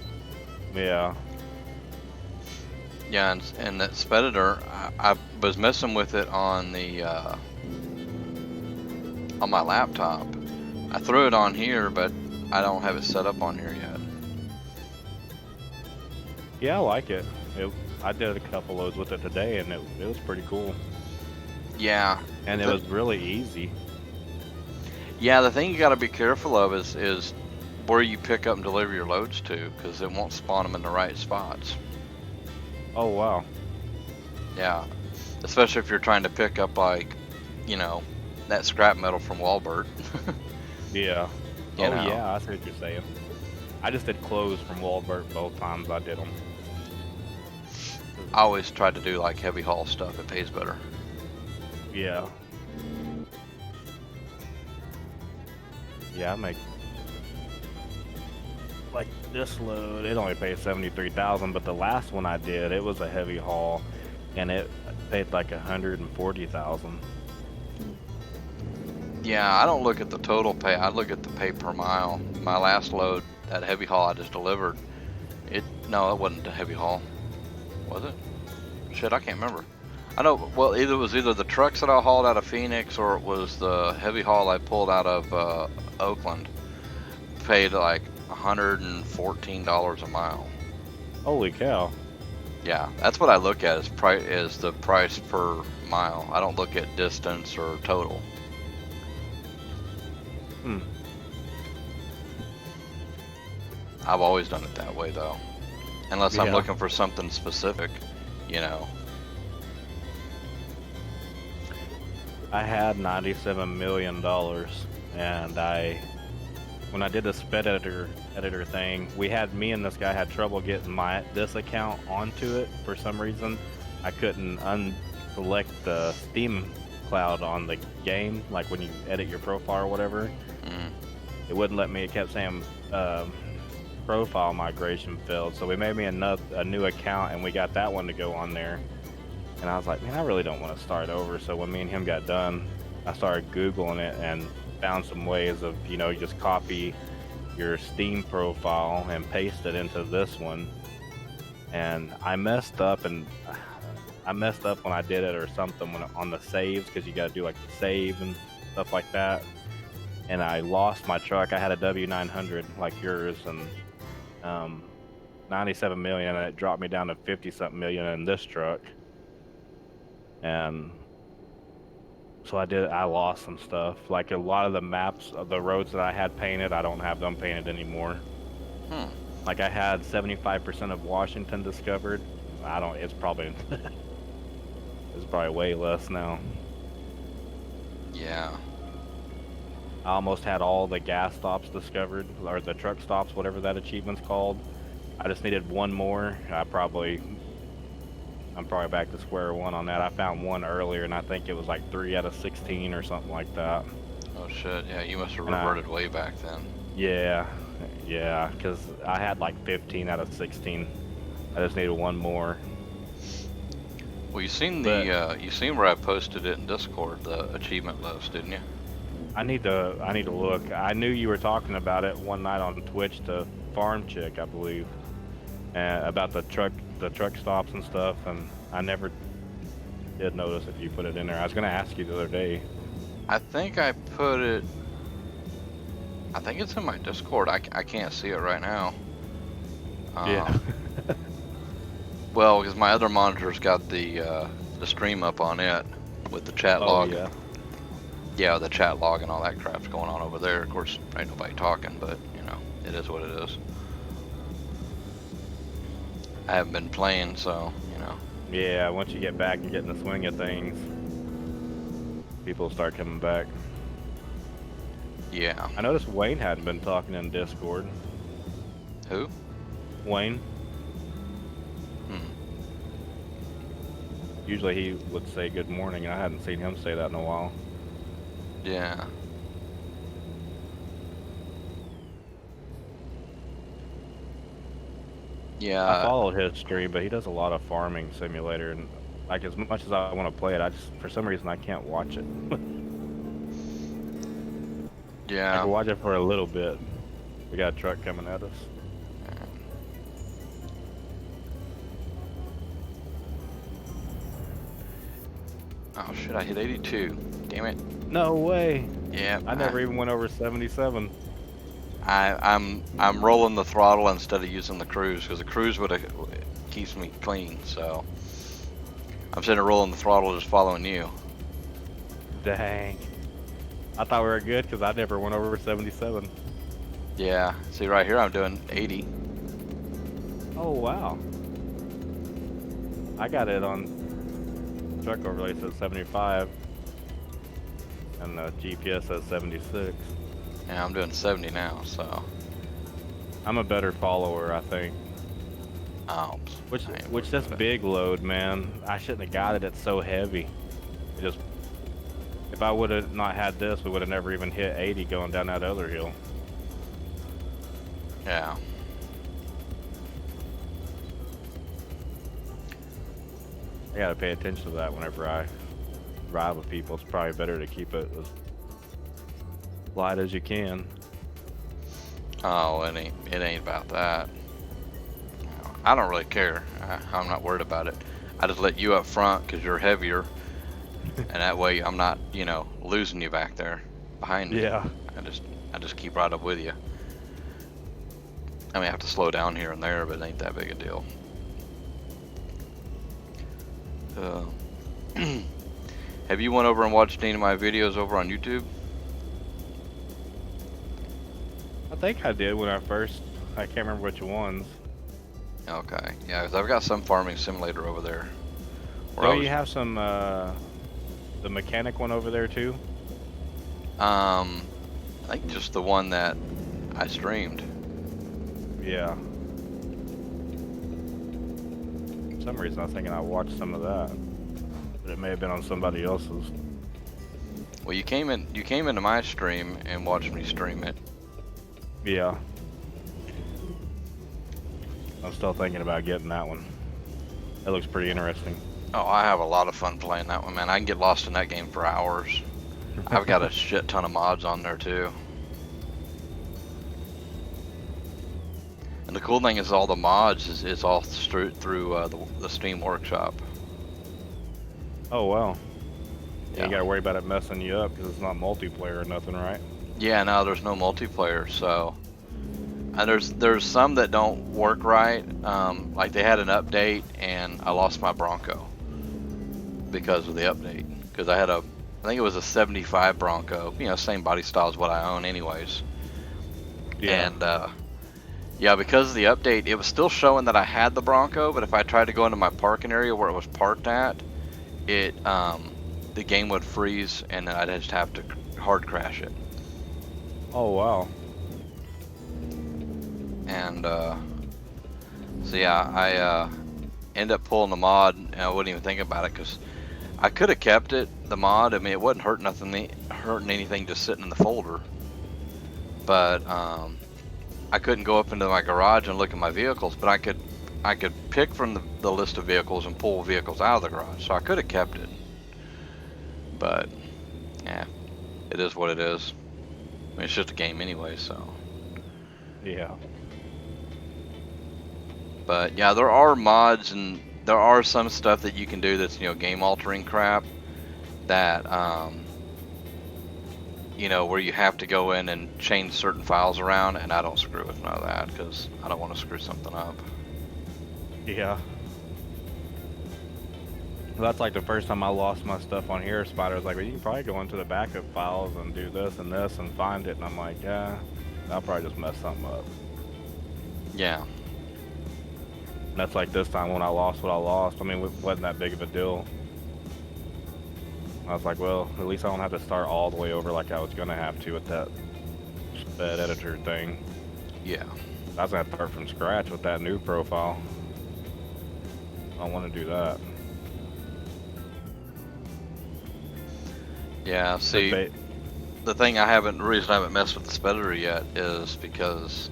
yeah. Yeah, and that Speditor, I was messing with it on the on my laptop. I threw it on here, but I don't have it set up on here yet. Yeah, I like it. I did a couple loads with it today, and it was pretty cool. Yeah. and it The- was really easy. Yeah, the thing you got to be careful of is where you pick up and deliver your loads to, because it won't spawn them in the right spots. Oh wow. Yeah, especially if you're trying to pick up like, that scrap metal from Walbert. Yeah. You Oh know. yeah, I see what you're saying. I just did clothes from Walbert both times I did them. I always try to do like heavy haul stuff. It pays better. Yeah. Yeah, I make like this load. It only pays 73,000, but the last one I did, it was a heavy haul, and it paid like 140,000. Yeah, I don't look at the total pay. I look at the pay per mile. My last load, that heavy haul I just delivered, no, it wasn't a heavy haul, was it? Shit, I can't remember. I know. Well, it was either the trucks that I hauled out of Phoenix or it was the heavy haul I pulled out of Oakland. Paid like $114 a mile. Holy cow! Yeah, that's what I look at is the price per mile. I don't look at distance or total. Hmm. I've always done it that way though, unless I'm Yeah. looking for something specific, you know. I had $97 million, and when I did the sped editor thing, me and this guy had trouble getting this account onto it for some reason. I couldn't unselect the Steam cloud on the game, like when you edit your profile or whatever. Mm. It wouldn't let me. It kept saying profile migration failed. So we made me a new account, and we got that one to go on there. And I was like, man, I really don't want to start over. So when me and him got done, I started Googling it and found some ways of, you just copy your Steam profile and paste it into this one. And I messed up when I did it or something on the saves, because you got to do like the save and stuff like that. And I lost my truck. I had a W900 like yours, and 97 million, and it dropped me down to 50 something million in this truck. And so I lost some stuff. Like a lot of the maps of the roads that I had painted, I don't have them painted anymore. Like I had 75% of Washington discovered. It's probably way less now. Yeah. I almost had all the gas stops discovered, or the truck stops, whatever that achievement's called. I just needed one more. I'm probably back to square one on that. I found one earlier, and I think it was like 3 out of 16 or something like that. Oh shit. Yeah, you must have And reverted way back then. Yeah, because I had like 15 out of 16. I just needed one more. Well, you seen you seen where I posted it in Discord, the achievement list, didn't you? I need to look. I knew you were talking about it one night on Twitch to Farm Chick, I believe, about the truck stops and stuff, and I never did notice if you put it in there. I was gonna ask you the other day. I think I put it. I think it's in my Discord. I can't see it right now. Yeah. Well, because my other monitor's got the stream up on it with the chat Oh log. yeah. Yeah, the chat log and all that crap's going on over there. Of course, ain't nobody talking, but it is what it is. I haven't been playing, so Yeah, once you get back and get in the swing of things, people start coming back. yeah. I noticed Wayne hadn't been talking in Discord. Who? Wayne, Hmm. usually he would say good morning, and I hadn't seen him say that in a while. Yeah. I Yeah. followed his stream, but he does a lot of farming simulator, and like as much as I want to play it, for some reason I can't watch it. I Yeah. can watch it for a little bit. We got a truck coming at us. Oh shit! I hit 82. Damn it. No way! Yeah. I never even went over 77. I'm rolling the throttle instead of using the cruise, because the cruise keeps me clean. So I'm sitting there rolling the throttle, just following you. Dang. I thought we were good because I never went over 77. Yeah. See right here, I'm doing 80. Oh, wow. I got it on truck overlay says 75. And the GPS says 76. Yeah, I'm doing 70 now. So. I'm a better follower, I think. Oh. Which this big load, man. I shouldn't have got it. It's so heavy. It just. If I would have not had this, we would have never even hit 80 going down that other hill. Yeah. I gotta pay attention to that whenever I ride with people. It's probably better to keep it as light as you can. Oh, it ain't about that. I don't really care. I'm not worried about it. I just let you up front because you're heavier, and that way I'm not, losing you back there behind me. Yeah. I just keep right up with you. I mean, I have to slow down here and there, but it ain't that big a deal. Have you went over and watched any of my videos over on YouTube? I think I did when I can't remember which ones. Okay, yeah, 'cause I've got some farming simulator over there. So you have some, the mechanic one over there too? I think just the one that I streamed. Yeah. For some reason I was thinking I watched some of that. But it may have been on somebody else's. Well, you came into my stream and watched me stream it. Yeah. I'm still thinking about getting that one. That looks pretty interesting. Oh, I have a lot of fun playing that one, man. I can get lost in that game for hours. I've got a shit ton of mods on there too. And the cool thing is all the mods is all through the Steam Workshop. Oh wow. Yeah. You gotta worry about it messing you up because it's not multiplayer or nothing, right? Yeah, no, there's no multiplayer, so. And there's some that don't work right. Like they had an update and I lost my Bronco because of the update. Because I think it was a 75 Bronco, same body style as what I own anyways. Yeah. And yeah, because of the update, it was still showing that I had the Bronco, but if I tried to go into my parking area where it was parked at, the game would freeze and I'd just have to hard crash it. Oh wow. And so yeah, I ended up pulling the mod and I wouldn't even think about it because I could have kept it, the mod. I mean, it wasn't hurting anything just sitting in the folder. But I couldn't go up into my garage and look at my vehicles, but I could pick from the list of vehicles and pull vehicles out of the garage. So I could have kept it. But yeah, it is what it is. I mean, it's just a game anyway, so. Yeah. But yeah, there are mods and there are some stuff that you can do that's game altering crap that where you have to go in and change certain files around, and I don't screw with none of that because I don't want to screw something up. Yeah. Well, that's like the first time I lost my stuff on here. Spider was like, well, you can probably go into the backup files and do this and this and find it. And I'm like, yeah, I'll probably just mess something up. Yeah. And that's like this time when I lost what I lost. I mean, it wasn't that big of a deal. I was like, well, at least I don't have to start all the way over like I was going to have to with that sped editor thing. Yeah. I was going to start from scratch with that new profile. I don't want to do that. Yeah, see, the reason I haven't messed with the sped editor yet is because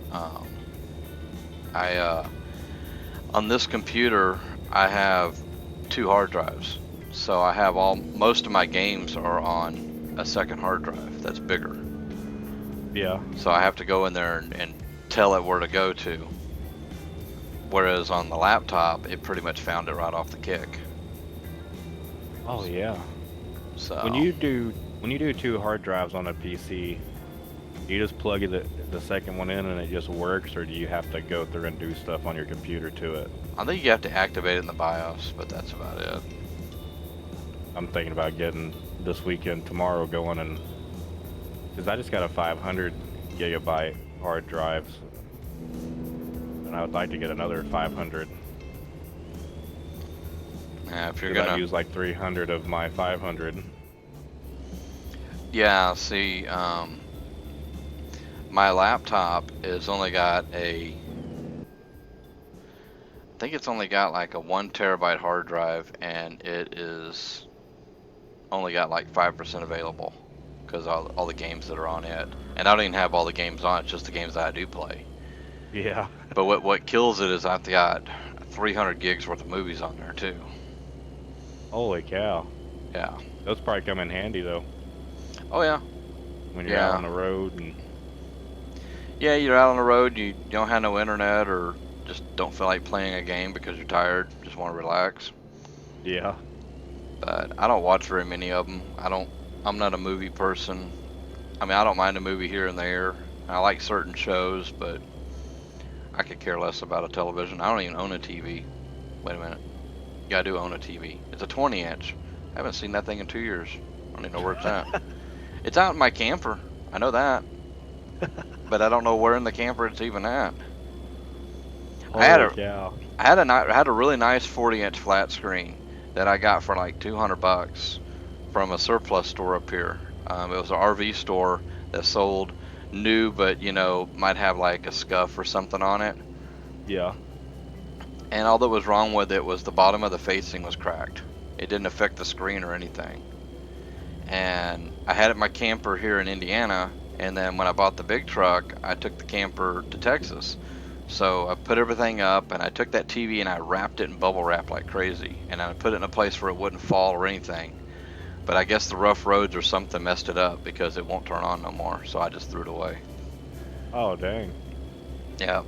on this computer I have 2 hard drives. So I have most of my games are on a second hard drive that's bigger. Yeah. So I have to go in there and tell it where to go to. Whereas on the laptop, it pretty much found it right off the kick. Oh yeah. So when you do 2 hard drives on a PC, you just plug the second one in and it just works, or do you have to go through and do stuff on your computer to it? I think you have to activate it in the BIOS, but that's about it. I'm thinking about getting this weekend, tomorrow, going and because I just got a 500 gigabyte hard drive, and I would like to get another 500. Yeah, if you're 'Cause I gonna use like 300 of my 500. Yeah, see, my laptop is only got I think it's only got like a 1 terabyte hard drive, and it is only got like 5% available because all the games that are on it. And I don't even have all the games on it, just the games that I do play. Yeah. But what kills it is I've got 300 gigs worth of movies on there too. Holy cow. Yeah. Those probably come in handy though Oh yeah. when you're out on the road and. Yeah, you're out on the road, you don't have no internet, or just don't feel like playing a game because you're tired, just want to relax. Yeah. But I don't watch very many of them. I'm not a movie person. I mean, I don't mind a movie here and there. I like certain shows, but I could care less about a television. I don't even own a TV. Wait a minute. Yeah, I do own a TV. It's a 20-inch. I haven't seen that thing in 2 years. I don't even know where it's at. It's out in my camper. I know that. But I don't know where in the camper it's even at. Holy cow. I had a really nice 40-inch flat screen that I got for like $200 from a surplus store up here. It was an RV store that sold new, but might have like a scuff or something on it. Yeah. And all that was wrong with it was the bottom of the facing was cracked. It didn't affect the screen or anything. And I had it in my camper here in Indiana, and then when I bought the big truck, I took the camper to Texas. So I put everything up, and I took that TV and I wrapped it in bubble wrap like crazy, and I put it in a place where it wouldn't fall or anything. But I guess the rough roads or something messed it up because it won't turn on no more, so I just threw it away. Oh dang. Yeah.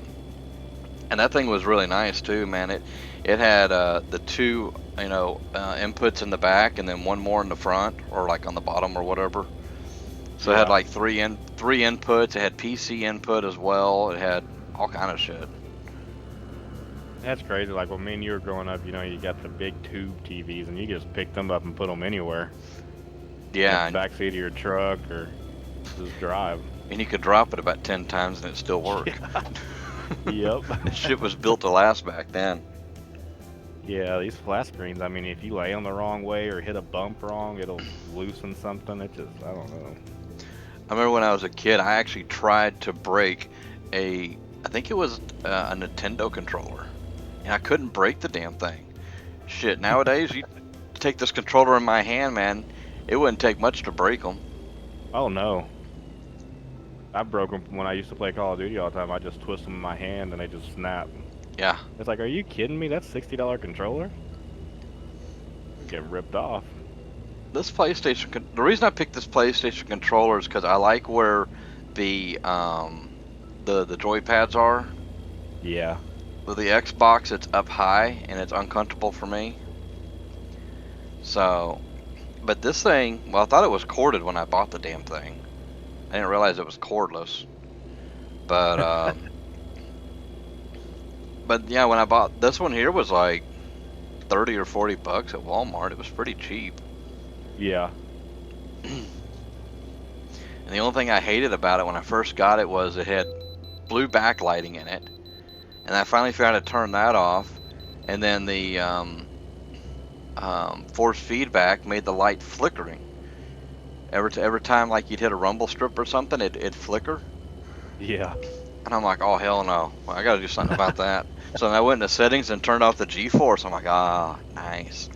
And that thing was really nice too, man. It had the two inputs in the back, and then one more in the front, or like on the bottom or whatever. So it had Yeah. like three inputs. It had PC input as well. It had all kind of shit. That's crazy. Like when me and you were growing up, you got the big tube TVs, and you just pick them up and put them anywhere. Yeah, In the backseat of your truck or just drive. and you could drop it about 10 times and it still worked. Yep. Shit was built to last back then. Yeah, these flat screens, I mean, if you lay on the wrong way or hit a bump wrong, it'll loosen something. It just, I don't know. I remember when I was a kid, I actually tried to break I think it was a Nintendo controller, and I couldn't break the damn thing. Shit, nowadays you take this controller in my hand, man, it wouldn't take much to break them. Oh no. I broke them when I used to play Call of Duty all the time. I just twist them in my hand and they just snap. Yeah. It's like, are you kidding me? That's $60 controller? Get ripped off. This PlayStation, the reason I picked this PlayStation controller is because I like where the joypads are. Yeah. With the Xbox, it's up high and it's uncomfortable for me. So, but this thing, well, I thought it was corded when I bought the damn thing. I didn't realize it was cordless. But, but yeah, when I bought this one here was like 30 or 40 bucks at Walmart. It was pretty cheap. Yeah. And the only thing I hated about it when I first got it was it had blue backlighting in it. And I finally figured out how to turn that off. And then the force feedback made the light flickering. Every time like you'd hit a rumble strip or something, it'd flicker. Yeah. And I'm like, oh hell no, well, I gotta do something about that. So then I went into settings and turned off the G-force. I'm like, ah, nice.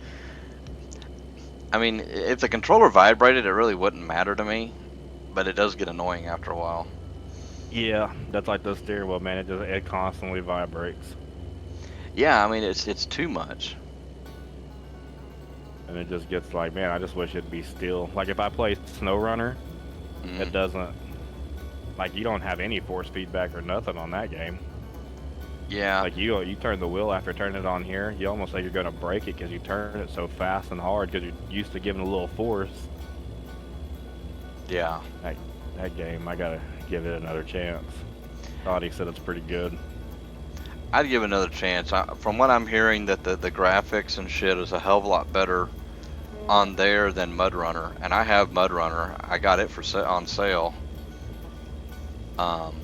I mean, if the controller vibrated, it really wouldn't matter to me, but it does get annoying after a while. Yeah, that's like the steering wheel, man. It constantly vibrates. Yeah, I mean, it's too much. And it just gets like, man, I just wish it'd be still. Like if I play SnowRunner, it doesn't, like you don't have any force feedback or nothing on that game. Yeah. Like you turn the wheel after turning it on here, you almost like you're gonna break it because you turn it so fast and hard because you're used to giving a little force. Yeah. That game, I gotta give it another chance. He said it's pretty good. I'd give it another chance. From what I'm hearing, that the graphics and shit is a hell of a lot better on there than Mud Runner, and I have Mud Runner. I got it for on sale. And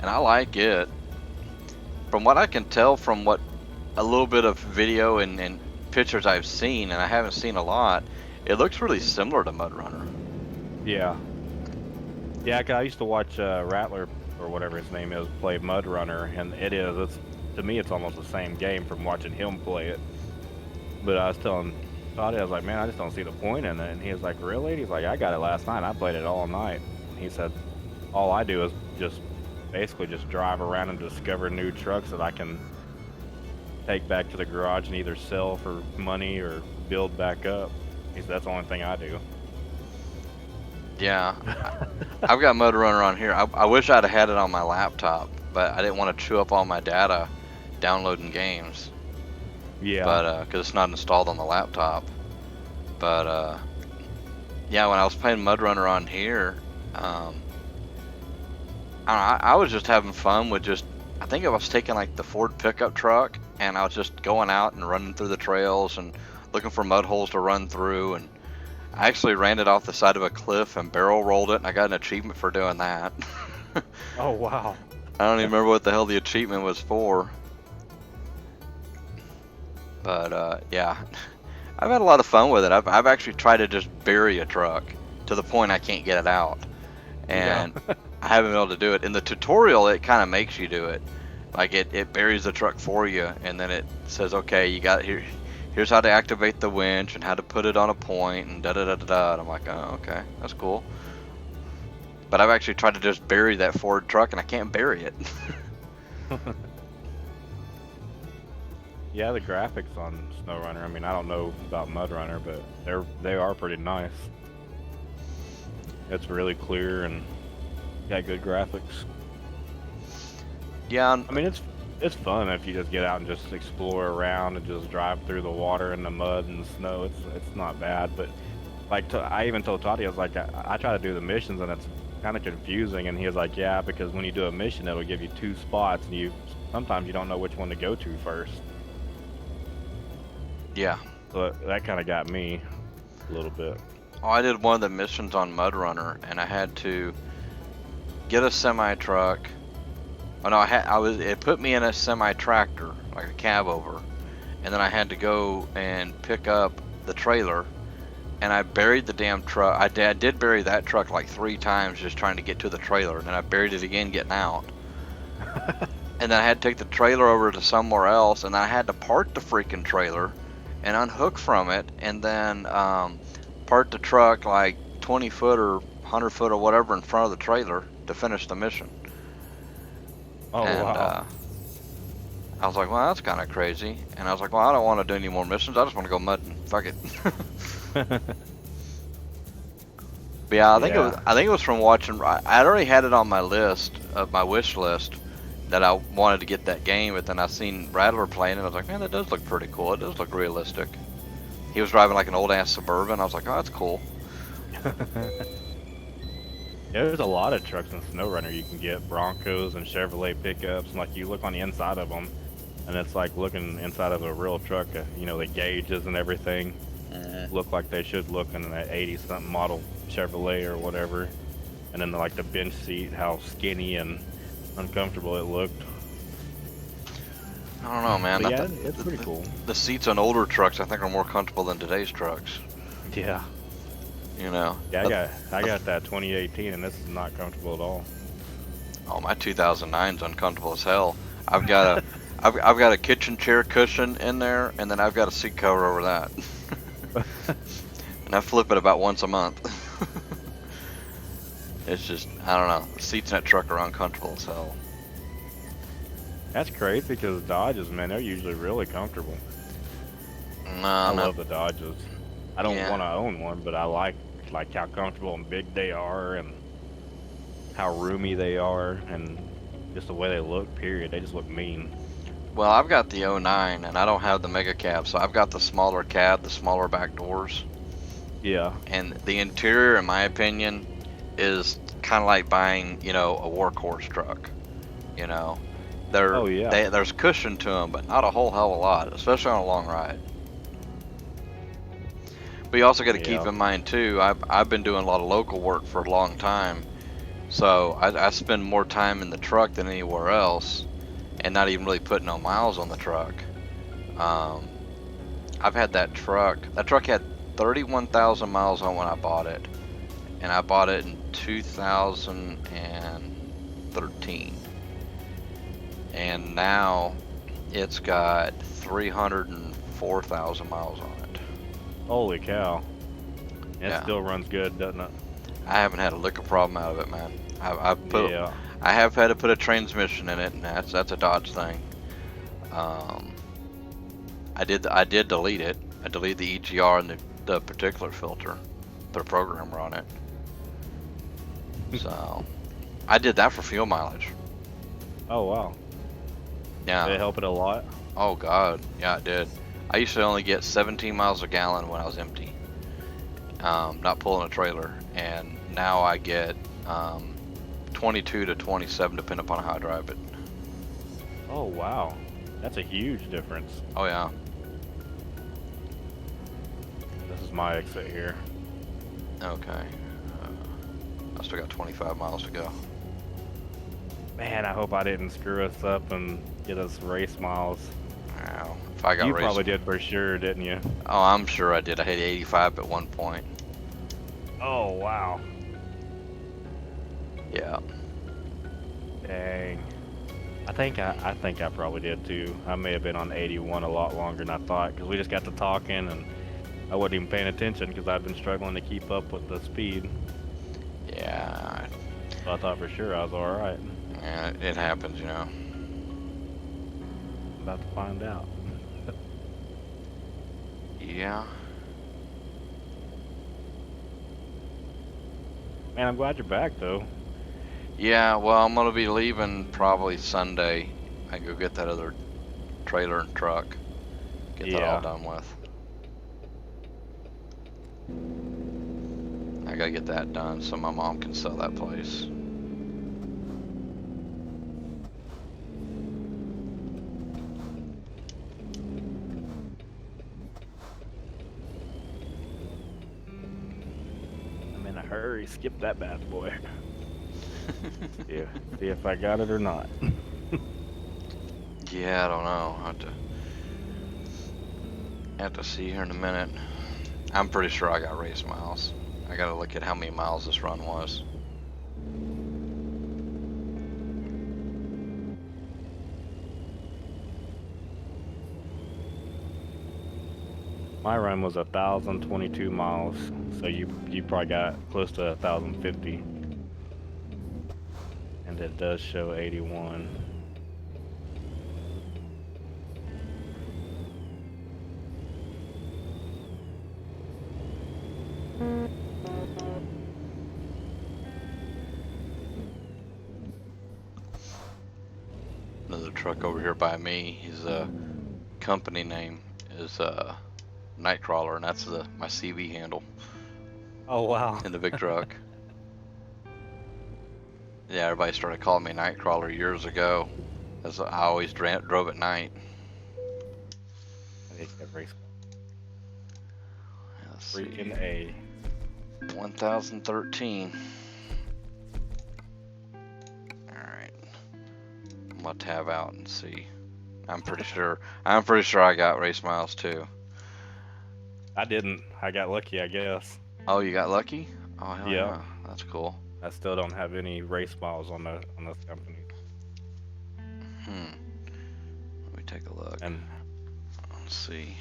I like it. From what I can tell from what a little bit of video and pictures I've seen, and I haven't seen a lot, it looks really similar to Mud Runner. Yeah. Yeah, 'cause I used to watch Rattler, or whatever his name is, play Mud Runner, and it's to me it's almost the same game from watching him play it. But I was telling Toddy, I was like, man, I just don't see the point in it. And he was like, really? He's like, I got it last night. I played it all night. And he said, all I do is just basically just drive around and discover new trucks that I can take back to the garage and either sell for money or build back up. He said, that's the only thing I do. Yeah, I've got Mud Runner on here. I wish I'd have had it on my laptop, but I didn't want to chew up all my data downloading games. Yeah. But because it's not installed on the laptop. But yeah, when I was playing Mud Runner on here, I was just having fun with I think I was taking like the Ford pickup truck, and I was just going out and running through the trails and looking for mud holes to run through, and I actually ran it off the side of a cliff and barrel rolled it, and I got an achievement for doing that. Oh, wow. I don't even remember what the hell the achievement was for. But yeah, I've had a lot of fun with it. I've actually tried to just bury a truck to the point I can't get it out, and Yeah. I haven't been able to do it. In the tutorial, it kind of makes you do it. Like it buries the truck for you, and then it says, okay, you got here. Here's how to activate the winch and how to put it on a point and da da da da da. And I'm like, oh, okay, that's cool. But I've actually tried to just bury that Ford truck, and I can't bury it. Yeah, the graphics on SnowRunner, I mean, I don't know about Mud Runner, but they are pretty nice. It's really clear and got good graphics. Yeah, I mean, it's fun if you just get out and just explore around and just drive through the water and the mud and the snow. It's not bad, but like I even told Toddy, I was like, I try to do the missions and it's kind of confusing, and he was like, yeah, because when you do a mission, it'll give you 2 spots, and sometimes you don't know which one to go to first. yeah. So that kind of got me a little bit. Oh, I did one of the missions on Mud Runner, and I had to get a semi truck. Oh no, it put me in a semi tractor, like a cab over, and then I had to go and pick up the trailer, and I buried the damn truck. I did bury that truck like 3 times just trying to get to the trailer, and then I buried it again getting out. And then I had to take the trailer over to somewhere else, and I had to part the freaking trailer and unhook from it, and then part the truck like 20 foot or 100 foot or whatever in front of the trailer to finish the mission. Oh, And wow. I was like, well, that's kind of crazy. And I was like, well, I don't want to do any more missions. I just want to go mudding. Fuck it. But yeah, I think it was from watching. I'd already had it on my list, my wish list, that I wanted to get that game. But then I seen Rattler playing it. I was like, man, that does look pretty cool. It does look realistic. He was driving like an old ass Suburban. I was like, oh, that's cool. Yeah, there's a lot of trucks in SnowRunner you can get, Broncos and Chevrolet pickups, and like you look on the inside of them, and it's like looking inside of a real truck. You know, the gauges and everything look like they should look in that 80-something model Chevrolet or whatever. And then like the bench seat, how skinny and uncomfortable it looked. I don't know, man. But yeah, it's pretty cool. The seats on older trucks, I think, are more comfortable than today's trucks. Yeah. You know. Yeah, I got that 2018, and this is not comfortable at all. Oh, my 2009's uncomfortable as hell. I've got a kitchen chair cushion in there, and then I've got a seat cover over that. And I flip it about once a month. It's just, I don't know. The seats in that truck are uncomfortable as hell. That's crazy because Dodges, man, they're usually really comfortable. I No. love the Dodges. I don't Yeah. want to own one, but I like how comfortable and big they are, and how roomy they are, and just the way they look. Period. They just look mean. Well, I've got the 09, and I don't have the mega cab, so I've got the smaller cab, the smaller back doors. Yeah. And the interior, in my opinion, is kind of like buying, you know, a workhorse truck. You know, Oh, yeah. there's cushion to them, but not a whole hell of a lot, especially on a long ride. But you also got to keep Yeah. in mind too. I've been doing a lot of local work for a long time, so I spend more time in the truck than anywhere else, and not even really putting no miles on the truck. I've had that truck. That truck had 31,000 miles on when I bought it, and I bought it in 2013, and now it's got 304,000 miles on it. Holy cow. It Yeah. still runs good, doesn't it? I haven't had a lick of problem out of it, man. Yeah. I have had to put a transmission in it, and that's a Dodge thing. I did delete it. I deleted the EGR and the particulate filter, the programmer on it. So I did that for fuel mileage. Oh wow. Yeah. Did it help it a lot? Oh God, yeah, it did. I used to only get 17 miles a gallon when I was empty, not pulling a trailer, and now I get 22 to 27 depending upon how I drive it. Oh wow. That's a huge difference. Oh yeah. This is my exit here. Okay. I still got 25 miles to go. Man, I hope I didn't screw us up and get us race miles. Wow. If I got You raced- probably did for sure, didn't you? Oh, I'm sure I did. I hit 85 at one point. Oh wow. Yeah. Dang. I think I probably did too. I may have been on 81 a lot longer than I thought because we just got to talking and I wasn't even paying attention because I'd been struggling to keep up with the speed. Yeah. So I thought for sure I was all right. Yeah, it happens, you know. I'm about to find out. Yeah. Man, I'm glad you're back though. Yeah, well, I'm gonna be leaving probably Sunday. I go get that other trailer and truck. Get that all Yeah. done with. I gotta get that done so my mom can sell that place. I'm in a hurry. Skip that bad boy. Yeah. See if I got it or not. Yeah, I don't know. Have to see here in a minute. I'm pretty sure I got race miles. I gotta look at how many miles this run was. My run was 1,022 miles, so you probably got close to 1,050. And it does show 81. Another truck over here by me. His company name is Nightcrawler, and that's my CV handle Oh wow. in the big truck. Yeah, everybody started calling me Nightcrawler years ago, as I always drove at night. I think that race Let's see. freaking A. 1013. Alright. I'm gonna tab out and see. I'm pretty sure I got race miles too. I didn't. I got lucky, I guess. Oh, you got lucky? Oh hell Yeah. yeah. That's cool. I still don't have any race miles on this company. Let me take a look. And Let's see.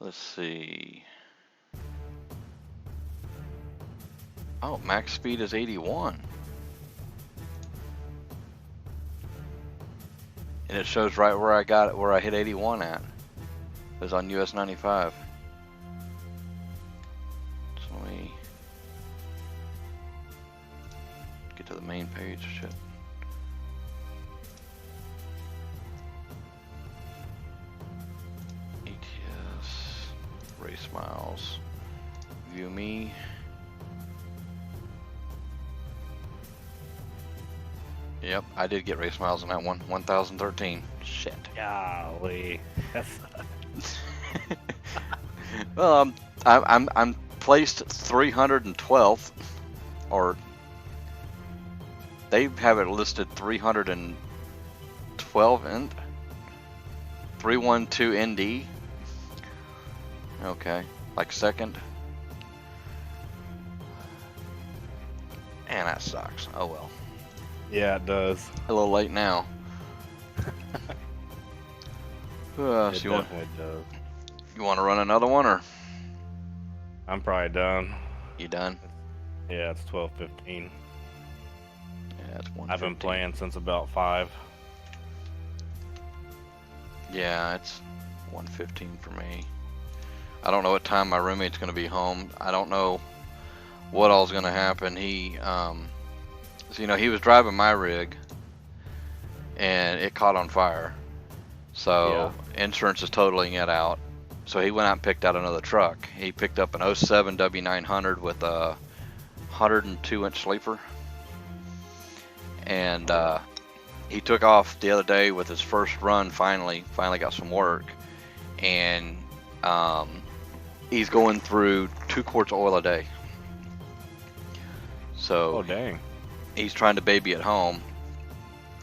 Let's see. Oh, max speed is 81. And it shows right where I got it, where I hit 81 at. It was on US 95. So let me get to the main page. Shit. ATS, race miles, View me. Yep, I did get race miles on that one. 1,013. Shit. Golly. That's Well, I'm placed 312th, or they have it listed 312 and 312 ND. Okay, like second. And that sucks. Oh well. yeah, it does. A little late now. So It you want definitely does. to run another one, or I'm probably done. you done? Yeah, it's 12:15. Yeah, it's 1:15. I've been playing since about 5. Yeah, it's 1:15 for me. I don't know what time my roommate's gonna be home. I don't know what all's gonna happen. He, so, he was driving my rig, and it caught on fire. So insurance is totaling it out. So he went out and picked out another truck. He picked up an 07 W900 with a 102-inch sleeper, and he took off the other day with his first run. Finally got some work, and he's going through 2 quarts of oil a day. So Oh, dang. he's trying to baby at home.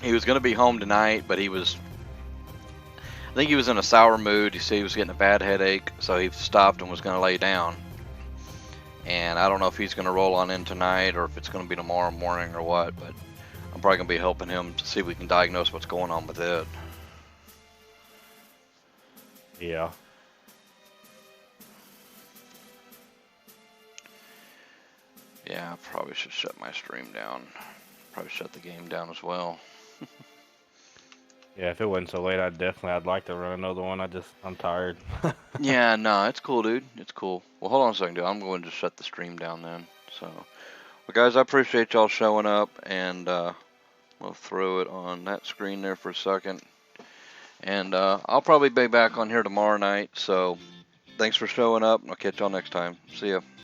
He was going to be home tonight, but I think he was in a sour mood. He said he was getting a bad headache, so he stopped and was going to lay down. And I don't know if he's going to roll on in tonight or if it's going to be tomorrow morning or what, but I'm probably going to be helping him to see if we can diagnose what's going on with it. Yeah. Yeah, I probably should shut my stream down. Probably shut the game down as well. Yeah, if it wasn't so late, I'd like to run another one. I'm tired. Yeah, no, it's cool, dude. It's cool. Well, hold on a second, dude. I'm going to shut the stream down then. So, well, guys, I appreciate y'all showing up, and we'll throw it on that screen there for a second. And I'll probably be back on here tomorrow night. So, thanks for showing up, and I'll catch y'all next time. See ya.